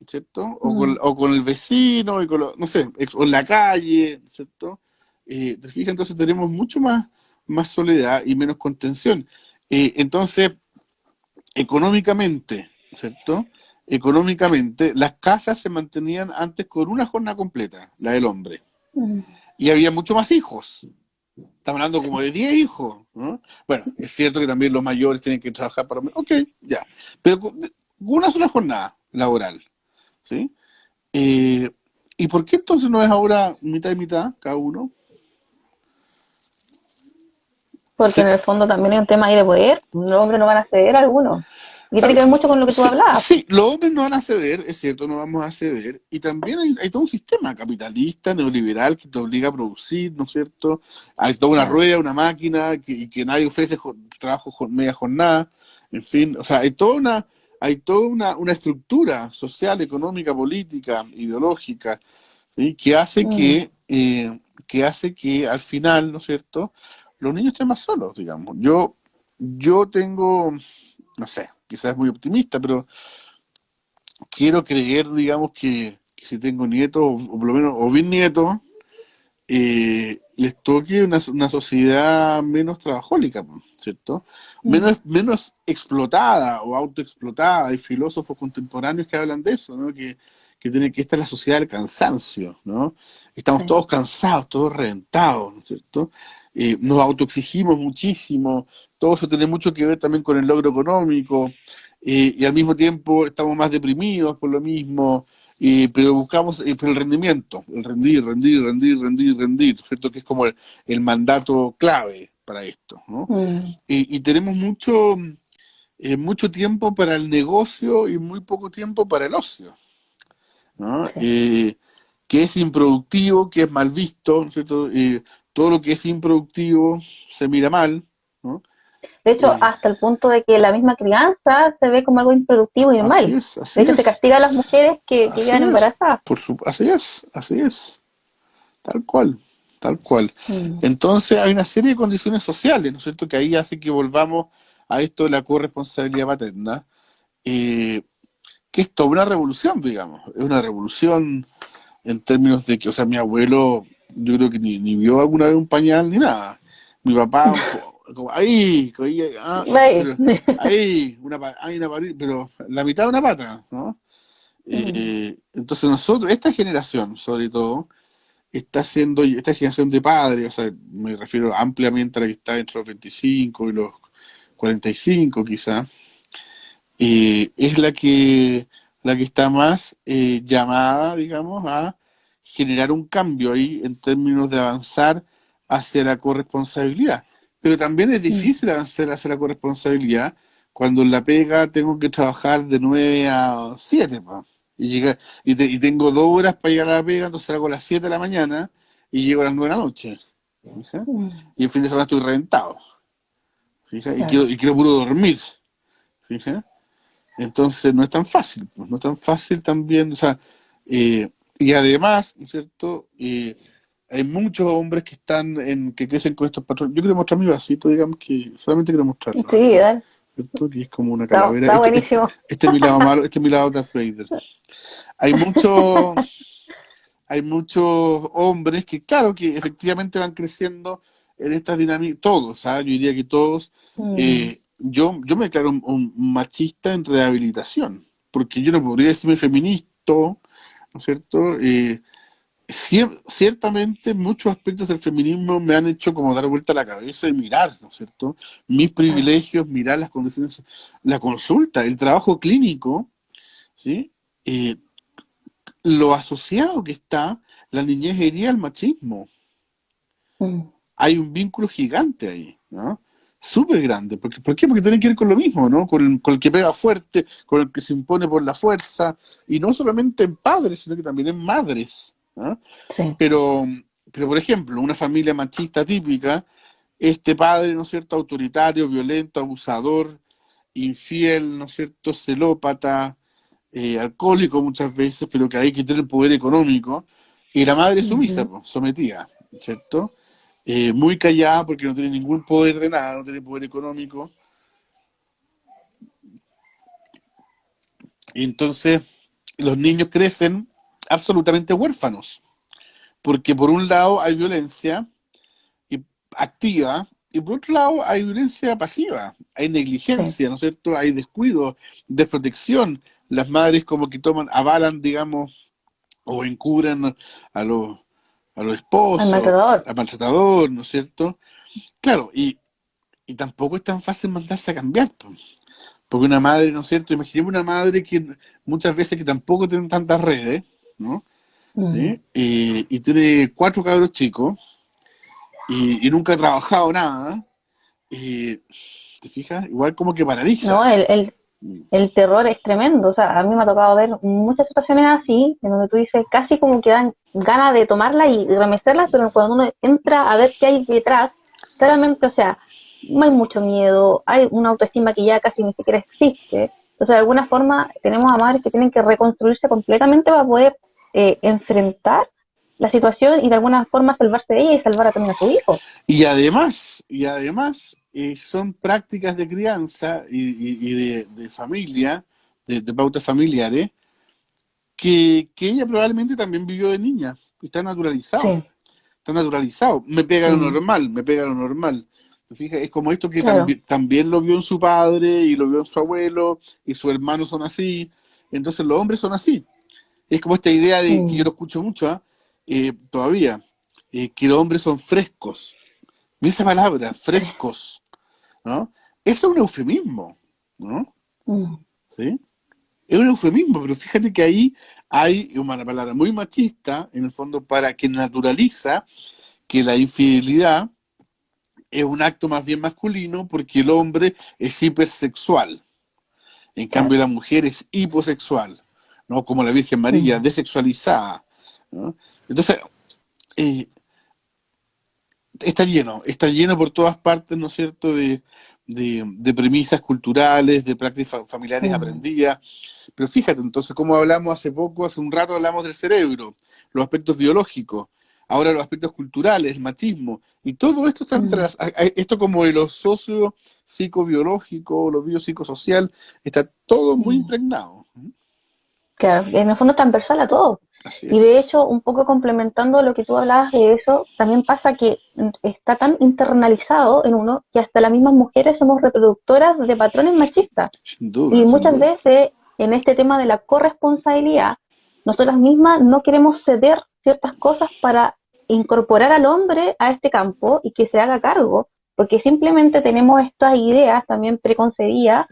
¿cierto? Mm, O con el vecino, no sé, o en la calle, ¿cierto? ¿Te fijas? Entonces tenemos mucho más soledad y menos contención. Entonces, económicamente, ¿cierto? Económicamente, las casas se mantenían antes con una jornada completa, la del hombre. mm, Y había mucho más hijos. Estamos hablando como de 10 hijos, ¿no? Bueno, es cierto que también los mayores tienen que trabajar para... Ok, ya. Pero con una sola jornada laboral, ¿sí? Eh, ¿Y por qué entonces no es ahora mitad y mitad cada uno? porque en Se- el fondo también hay un tema ahí de poder. Los hombres no van a ceder a algunos. Y tiene que ver mucho con lo que tú Sí, hablabas. sí, los hombres no van a ceder, es cierto, no vamos a ceder. Y también hay todo un sistema capitalista, neoliberal, que te obliga a producir, ¿no es cierto? Hay toda una Claro. rueda, una máquina, y que nadie ofrece trabajo media jornada, en fin, o sea, hay toda una estructura social, económica, política, ideológica, ¿sí? Mm, Que hace que al final, ¿no es cierto?, los niños estén más solos, digamos. Yo tengo, no sé, quizás es muy optimista, pero quiero creer, digamos, que si tengo nietos, o por lo menos, o bisnietos, les toque una sociedad menos trabajólica, po, ¿cierto? mm, Menos explotada o autoexplotada. Hay filósofos contemporáneos que hablan de eso, ¿no? Que esta es la sociedad del cansancio, ¿no? Estamos sí. todos cansados, todos reventados, ¿no es cierto? Nos autoexigimos muchísimo, todo eso tiene mucho que ver también con el logro económico, y al mismo tiempo estamos más deprimidos por lo mismo, pero buscamos pero el rendimiento, el rendir, rendir, rendir, rendir, rendir, ¿cierto? Que es como el mandato clave para esto, ¿no? Mm, Y tenemos mucho tiempo para el negocio y muy poco tiempo para el ocio, ¿no? sí. Que es improductivo, que es mal visto, ¿no es cierto? Todo lo que es improductivo se mira mal, ¿no? De hecho, Eh, hasta el punto de que la misma crianza se ve como algo improductivo y así mal. es, De así hecho, se es, castiga a las mujeres que así quedan es, embarazadas. así es, tal cual, tal cual. Mm, Entonces hay una serie de condiciones sociales, ¿no es cierto?, que ahí hace que volvamos a esto de la corresponsabilidad paterna, eh, que es toda una revolución, digamos. Es una revolución en términos de que, o sea, mi abuelo, yo creo que ni vio alguna vez un pañal ni nada. Mi papá, como, Ahí. pero ahí, pero la mitad de una pata, ¿no? Mm, Entonces nosotros, esta generación, sobre todo, esta generación de padres, o sea, me refiero ampliamente a la que está entre los 25 y los 45 quizá, es la que está más llamada, digamos, a generar un cambio ahí en términos de avanzar hacia la corresponsabilidad. Pero también es mm, difícil avanzar hacia la corresponsabilidad cuando en la pega tengo que trabajar de 9 a 7, pa. Y tengo 2 horas para llegar a la pega, entonces hago a las 7 de la mañana y llego a las 9 de la noche. Fija. Mm, Y el fin de semana estoy reventado. Fija. claro. Y quiero puro dormir. Fija. Entonces no es tan fácil, pues, no es tan fácil también, o sea, y además, ¿no es cierto? Hay muchos hombres que que crecen con estos patrones. Yo quiero mostrar mi vasito, digamos que solamente quiero mostrarlo, Sí, dale. ¿cierto? Que es como una Está, calavera. está buenísimo. Este es mi lado malo, este es mi lado Darth Vader. Hay hay muchos hombres que, claro, que efectivamente van creciendo en estas dinámicas, todos, ¿ah? Yo diría que todos. Mm, Yo me declaro un machista en rehabilitación, porque yo no podría decirme feminista, ¿no es cierto? Ciertamente muchos aspectos del feminismo me han hecho como dar vuelta la cabeza y mirar, ¿no es cierto? Mis claro. privilegios, mirar las condiciones, la consulta, el trabajo clínico, ¿sí? Eh, lo asociado que está la niñez herida al machismo. Mm, Hay un vínculo gigante ahí, ¿no? Súper grande. ¿Por qué? Porque tiene que ver con lo mismo, ¿no? Con el que pega fuerte, con el que se impone por la fuerza, y no solamente en padres, sino que también en madres, ¿no? sí. Pero, pero, por ejemplo, una familia machista típica, este padre, ¿no es cierto?, autoritario, violento, abusador, infiel, ¿no es cierto?, celópata, alcohólico muchas veces, pero que hay que tener poder económico, y la madre sumisa, Ujú. pues, sometida, ¿cierto? Muy callada porque no tiene ningún poder de nada, no tiene poder económico, y entonces los niños crecen absolutamente huérfanos, porque por un lado hay violencia y activa, y por otro lado hay violencia pasiva, hay Sí. negligencia, ¿no es cierto? Hay descuido, desprotección. Las madres como que avalan, digamos, o encubren a los, a los Al esposos, maltratador. al maltratador, ¿no es cierto? Claro, y tampoco es tan fácil mandarse a cambiar, po. Porque una madre, ¿no es cierto? Imaginemos una madre que muchas veces que tampoco tiene tantas redes, ¿no? Mm. ¿Sí? Y tiene 4 cabros chicos y nunca ha trabajado nada. Y, ¿te fijas? Igual como que No, paraliza. el terror es tremendo. O sea, a mí me ha tocado ver muchas situaciones así, en donde tú dices casi como que dan ganas de tomarla y remecerla, pero cuando uno entra a ver qué hay detrás, claramente, o sea, no hay mucho miedo, hay una autoestima que ya casi ni siquiera existe. O sea, de alguna forma tenemos a madres que tienen que reconstruirse completamente para poder enfrentar la situación y de alguna forma salvarse de ella y salvar también a su hijo. Y además, son prácticas de crianza y de familia, de pautas familiares, que ella probablemente también vivió de niña. Y está naturalizado. Sí, Está naturalizado. Me pega lo mm, normal, me pega lo normal. ¿Te fijas? Es como esto que claro. también lo vio en su padre y lo vio en su abuelo y sus hermanos son así. Entonces los hombres son así. Es como esta idea de que yo Mm, lo escucho mucho, ¿ah? Todavía, que los hombres son frescos. Mira esa palabra, sí, frescos, ¿no? Eso es un eufemismo, ¿no? mm, ¿Sí? Es un eufemismo, pero fíjate que ahí hay una palabra muy machista, en el fondo, para que naturaliza que la infidelidad es un acto más bien masculino porque el hombre es hipersexual. En cambio, claro. la mujer es hiposexual, ¿no? Como la Virgen María, Mm, desexualizada, ¿no? Entonces, eh, está lleno por todas partes, ¿no es cierto?, de premisas culturales, de prácticas familiares mm, aprendidas. Pero fíjate, entonces, como hablamos hace un rato hablamos del cerebro, los aspectos biológicos, ahora los aspectos culturales, el machismo, y todo esto está mm. esto como de lo socio psicobiológico, lo biopsicosocial, está todo muy Mm. impregnado. Claro, en el fondo es transversal a todo. Así Y de es, hecho, un poco complementando lo que tú hablabas de eso, también pasa que está tan internalizado en uno que hasta las mismas mujeres somos reproductoras de patrones machistas. sin duda, Y sin muchas duda. veces en este tema de la corresponsabilidad, nosotras mismas no queremos ceder ciertas cosas para incorporar al hombre a este campo y que se haga cargo, porque simplemente tenemos estas ideas también preconcebidas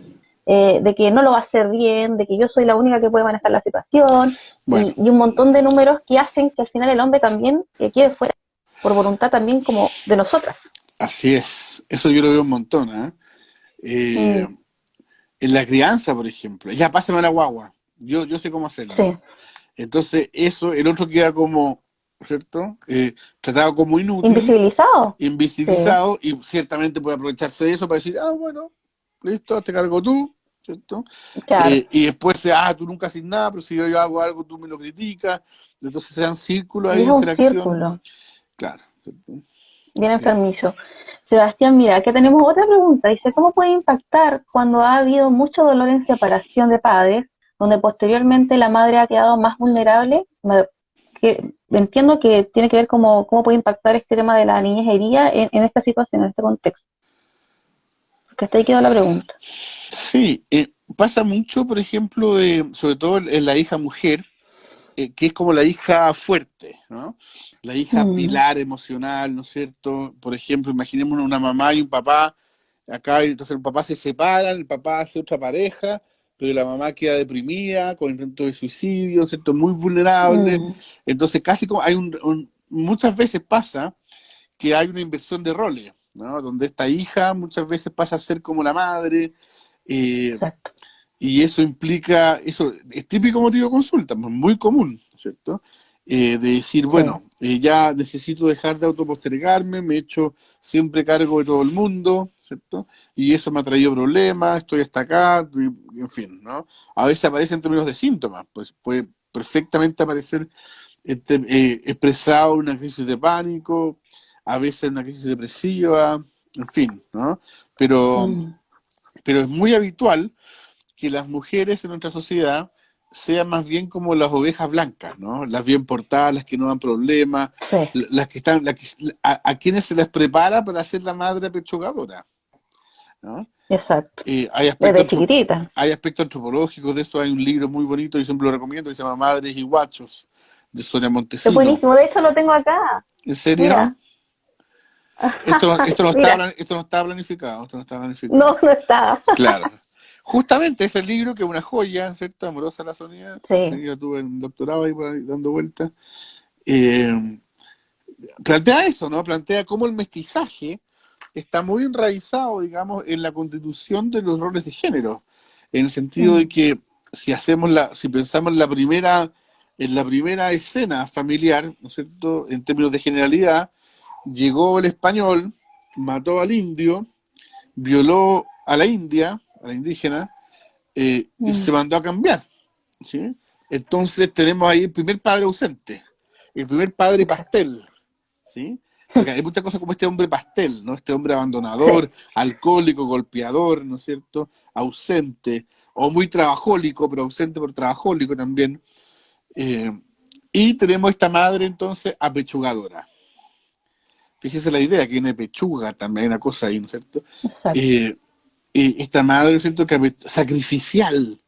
de que no lo va a hacer bien, de que yo soy la única que puede manejar la situación Bueno, y un montón de números que hacen que al final el hombre también quede fuera por voluntad también como de nosotras. así es. Eso yo lo veo un montón, ¿eh? Eh, Mm, en la crianza, por ejemplo, ya pásame la guagua, yo sé cómo sí, hacerlo. Entonces, eso, el otro queda como, ¿cierto? Tratado como inútil, Invisibilizado. Sí, invisibilizado, y ciertamente puede aprovecharse de eso para decir, bueno, listo, te cargo tú, ¿cierto? claro. Y después, tú nunca haces nada, pero si yo hago algo, tú me lo criticas. Entonces se dan círculos ahí Y de es un interacción, círculo claro, ¿cierto? bien Así es. enfermizo. Sebastián, mira, aquí tenemos otra pregunta. Dice, ¿cómo puede impactar cuando ha habido mucho dolor en separación de padres, donde posteriormente la madre ha quedado más vulnerable? Entiendo que tiene que ver cómo puede impactar este tema de la niñez herida en esta situación, en este contexto. Que hasta ahí quedó la pregunta. Sí, pasa mucho, por ejemplo, sobre todo en la hija mujer, que es como la hija fuerte, ¿no? La hija Mm, pilar emocional, ¿no es cierto? Por ejemplo, imaginemos una mamá y un papá, acá entonces el papá se separan, el papá hace otra pareja, pero la mamá queda deprimida, con intento de suicidio, ¿no es cierto? Muy vulnerable. mm, Entonces casi como hay muchas veces pasa que hay una inversión de roles, ¿no? Donde esta hija muchas veces pasa a ser como la madre, eh, exacto. y eso implica, eso es típico motivo de consulta, muy común, ¿cierto? De decir, Sí. bueno, ya necesito dejar de autopostergarme, me he hecho siempre cargo de todo el mundo, ¿cierto? Y eso me ha traído problemas, estoy hasta acá, en fin, ¿no? A veces aparece en términos de síntomas, pues puede perfectamente aparecer expresado en una crisis de pánico, a veces en una crisis depresiva, en fin, ¿no? Pero, Mm, pero es muy habitual que las mujeres en nuestra sociedad sean más bien como las ovejas blancas, ¿no? Las bien portadas, las que no dan problemas, sí, las que están, a quienes se les prepara para ser la madre apechugadora, ¿no? exacto. Hay aspectos Desde chiquitita. hay aspectos antropológicos de eso, hay un libro muy bonito y siempre lo recomiendo que se llama Madres y Guachos, de Sonia Es Montesino. buenísimo. De hecho, lo tengo acá. ¿En serio? Mira. Mira. Esto no está planificado, esto no está planificado. No, no está. Claro. Justamente ese libro, que es una joya, ¿cierto? Amorosa la Sonia, Sí. yo tuve un doctorado ahí, por ahí dando vueltas, eh, plantea eso, ¿no? Plantea cómo el mestizaje está muy enraizado, digamos, en la constitución de los roles de género, en el sentido de Mm, que si pensamos en la primera escena familiar, ¿no es cierto? En términos de generalidad, llegó el español, mató al indio, violó a la India, a la indígena, y se mm, mandó a cambiar, ¿sí? Entonces tenemos ahí el primer padre ausente, el primer padre exacto. pastel, ¿sí? Porque hay muchas cosas como este hombre pastel, ¿no? Este hombre Sí. abandonador, alcohólico, golpeador, ¿no es cierto? Ausente, o muy trabajólico, pero ausente por trabajólico también. Eh, y tenemos esta madre entonces apechugadora. Fíjese la idea, que viene pechuga también, hay una cosa ahí, ¿no es cierto? Exacto. Eh, esta madre, ¿no es cierto?, sacrificial,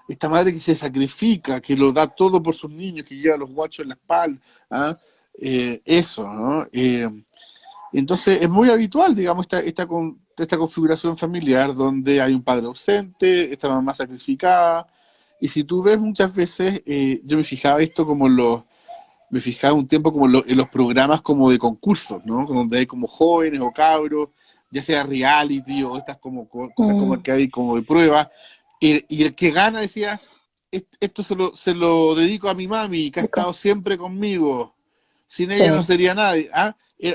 esta madre que se sacrifica, que lo da todo por sus niños, que lleva los guachos en la espalda, ¿ah? Eso, ¿no? Entonces es muy habitual, digamos, esta configuración familiar donde hay un padre ausente, esta mamá sacrificada, y si tú ves muchas veces, yo me fijaba esto como me fijaba un tiempo como en los programas como de concursos, ¿no? Donde hay como jóvenes o cabros, ya sea reality o estas como cosas como Mm, que hay como de prueba, y el que gana decía, esto se lo dedico a mi mami, que ha rico. estado siempre conmigo, sin ella no Sí. sería nadie.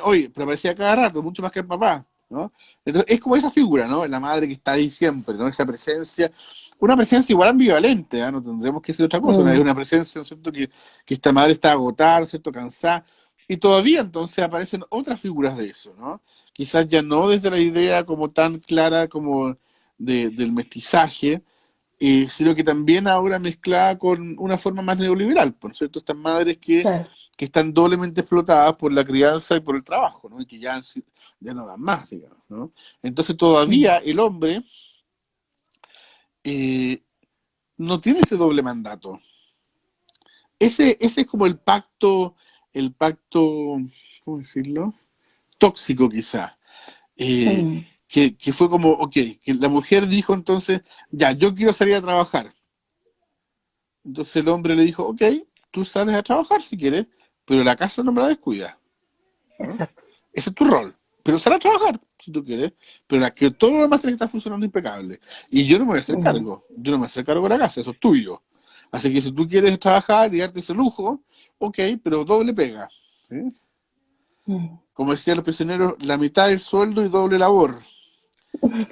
Oye, pero aparecía cada rato, mucho más que el papá, ¿no? Entonces es como esa figura, ¿no? La madre que está ahí siempre, ¿no? Esa presencia, una presencia igual ambivalente, ¿ah? No tendremos que decir otra cosa, ¿no? Es Mm, una presencia, ¿no es cierto?, que esta madre está agotada, ¿no es cierto?, cansada, y todavía entonces aparecen otras figuras de eso, ¿no? Quizás ya no desde la idea como tan clara como del mestizaje, sino que también ahora mezclada con una forma más neoliberal, ¿no es cierto? Estas madres claro. que están doblemente explotadas por la crianza y por el trabajo, ¿no? Y que ya no dan más, digamos, ¿no? Entonces Mm, todavía el hombre eh, no tiene ese doble mandato. Ese es como el pacto, ¿cómo decirlo? Tóxico quizá. Eh, mm, que fue como, ok, que la mujer dijo entonces, ya, yo quiero salir a trabajar. Entonces el hombre le dijo, ok, tú sales a trabajar si quieres, pero la casa no me la descuida, ¿no? exacto. Ese es tu rol. Pero sal a trabajar, si tú quieres. Pero que todo lo demás tiene que estar funcionando impecable. Y yo no me voy a hacer Mm, cargo. Yo no me voy a hacer cargo de la casa, eso es tuyo. Así que si tú quieres trabajar y darte ese lujo, ok, pero doble pega. ¿Sí? Mm. Como decían los prisioneros, la mitad del sueldo y doble labor.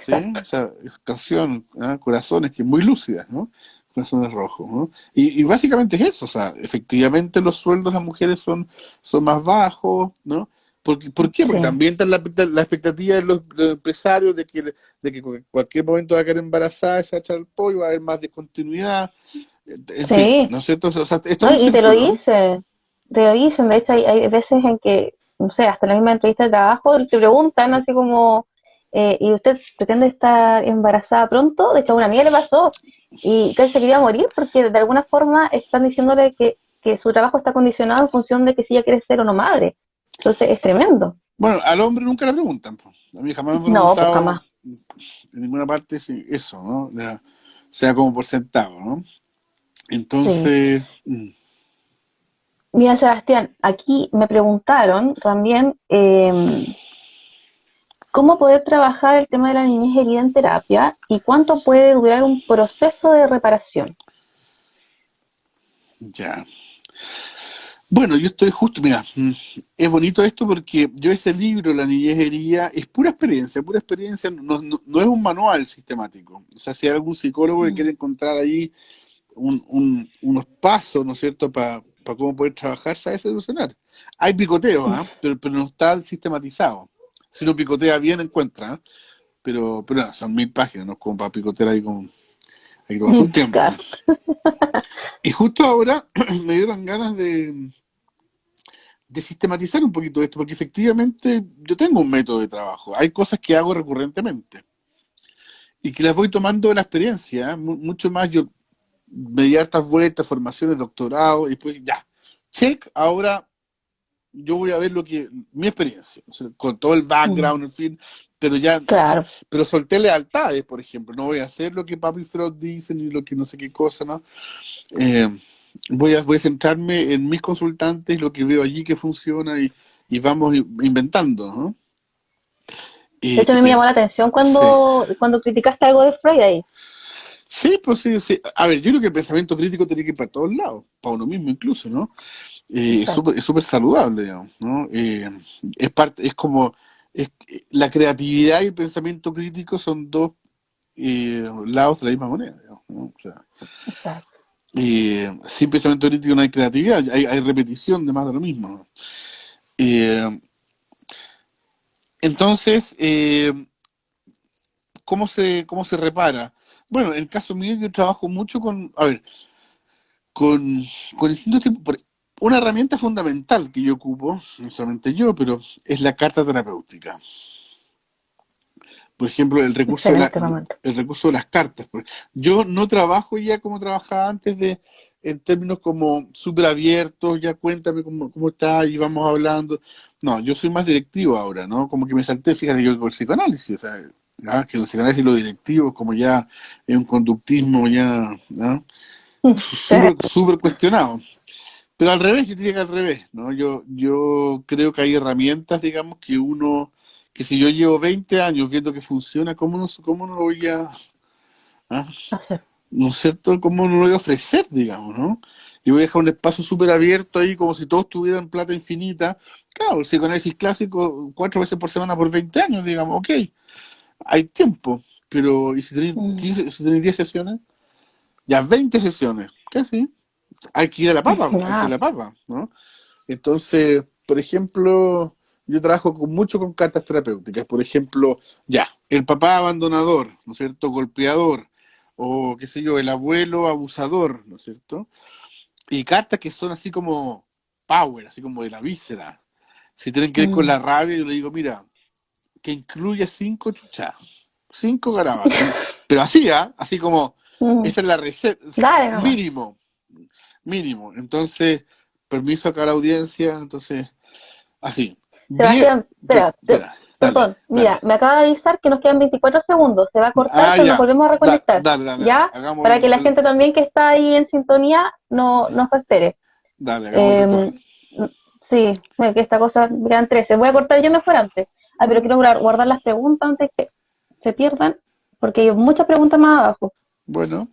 ¿Sí? O sea, canción, Corazones, que es muy lúcida, ¿no? Corazones rojos, ¿no? Y básicamente es eso, o sea, efectivamente los sueldos de las mujeres son más bajos, ¿no? ¿Por qué? Porque Sí, también está la expectativa de los empresarios de que en cualquier momento va a quedar embarazada, se va a echar el pollo, va a haber más discontinuidad, en fin, sí. ¿no es cierto? O sea, es todo No, un y círculo. te lo dicen, de hecho hay veces en que, no sé, hasta en la misma entrevista de trabajo te preguntan así como, ¿y usted pretende estar embarazada pronto? De hecho, a una amiga le pasó y casi se quería morir porque de alguna forma están diciéndole que su trabajo está condicionado en función de que si ella quiere ser o no madre. Entonces es tremendo. Bueno, al hombre nunca le preguntan, po. A mí jamás me han No, pues preguntado jamás. en ninguna parte eso, ¿no? Sea como por sentado, ¿no? Sí. Entonces, Mira, Sebastián, aquí me preguntaron también cómo poder trabajar el tema de la niñez herida en terapia y cuánto puede durar un proceso de reparación. ya. Bueno, yo estoy justo, mira, es bonito esto porque yo ese libro, La niñez herida, es pura experiencia, no es un manual sistemático. O sea, si hay algún psicólogo que quiere encontrar ahí unos pasos, ¿no es cierto?, para cómo poder trabajar, sabe solucionar. Hay picoteos, pero no está sistematizado. Si uno picotea bien, encuentra, pero no, son 1000 páginas, no es como para picotear ahí con... Hay que tomarse un tiempo. Claro. Y justo ahora me dieron ganas de sistematizar un poquito esto, porque efectivamente yo tengo un método de trabajo. Hay cosas que hago recurrentemente y que las voy tomando de la experiencia, mucho más. Yo me di hartas vueltas, formaciones, doctorado, y pues ya, check, ahora yo voy a ver mi experiencia, o sea, con todo el background, en fin, pero ya, Claro. pero solté lealtades, por ejemplo, no voy a hacer lo que Papi Freud dice, ni lo que no sé qué cosa, ¿no? Eh, voy a centrarme en mis consultantes, lo que veo allí que funciona y vamos inventando, ¿no? De hecho, a mí me llamó la atención Sí. cuando criticaste algo de Freud ahí. Sí, pues sí, sí. A ver, yo creo que el pensamiento crítico tiene que ir para todos lados, para uno mismo incluso, ¿no? Exacto. Es súper saludable, digamos, ¿no? Es como, la creatividad y el pensamiento crítico son dos lados de la misma moneda, digamos, ¿no? O sea, Exacto. sin pensamiento crítico no hay creatividad, hay repetición de más de lo mismo, ¿no? Eh, entonces, ¿cómo se repara? Bueno, en el caso mío yo trabajo mucho a ver, con, con distintos tipos. Una herramienta fundamental que yo ocupo, no solamente yo, pero es la carta terapéutica. Por ejemplo, Excelente momento. el recurso de las cartas. Yo no trabajo ya como trabajaba antes en términos como súper abiertos, ya cuéntame cómo está y vamos hablando. No, yo soy más directivo ahora, ¿no? Como que me salté, fíjate, yo por el psicoanálisis, o sea, que el psicoanálisis y lo directivo como ya es un conductismo ya, ¿no? Súper, súper cuestionado. Pero al revés, yo diría que al revés, ¿no? Yo creo que hay herramientas, digamos, que si yo llevo 20 años viendo que funciona, ¿cómo no lo voy ah, Hacer. ¿no es cierto? ¿Cómo no lo voy a ofrecer, digamos, ¿no? Y voy a dejar un espacio súper abierto ahí, como si todos tuvieran plata infinita. Claro, el psicoanálisis clásico, 4 veces por semana por 20 años, digamos, ok, hay tiempo. Pero, ¿y si tenéis 15, si tenéis 10 sesiones? Ya 20 sesiones, ¿qué sí? Hay que ir a Nada. la papa, ¿no? Entonces, por ejemplo, yo trabajo mucho con cartas terapéuticas. Por ejemplo, ya, el papá abandonador, ¿no es cierto? Golpeador, o qué sé yo, el abuelo abusador, ¿no es cierto? Y cartas que son así como power, así como de la víscera. Si tienen que ver con Mm. la rabia, yo le digo, mira, que incluya 5 chuchas, 5 garabatos. Pero así, ¿ah? Así como, Mm. esa es la receta, Dale nomás. mínimo, mínimo. Entonces, permiso acá a la audiencia, entonces, así. Bien, Sebastián, espera, espera, dale, perdón. Mira, dale. me acaba de avisar que nos quedan 24 segundos. Se va a cortar, Ah, pero nos ya, volvemos a reconectar. dale. ¿Ya? Hagamos Para que la gente también que está ahí en sintonía no se espere. dale, hagamos el Eh, ritual. sí, que esta cosa quedan 13. Voy a cortar yo mejor antes. Ah, pero quiero guardar las preguntas antes que se pierdan, porque hay muchas preguntas más abajo. Bueno.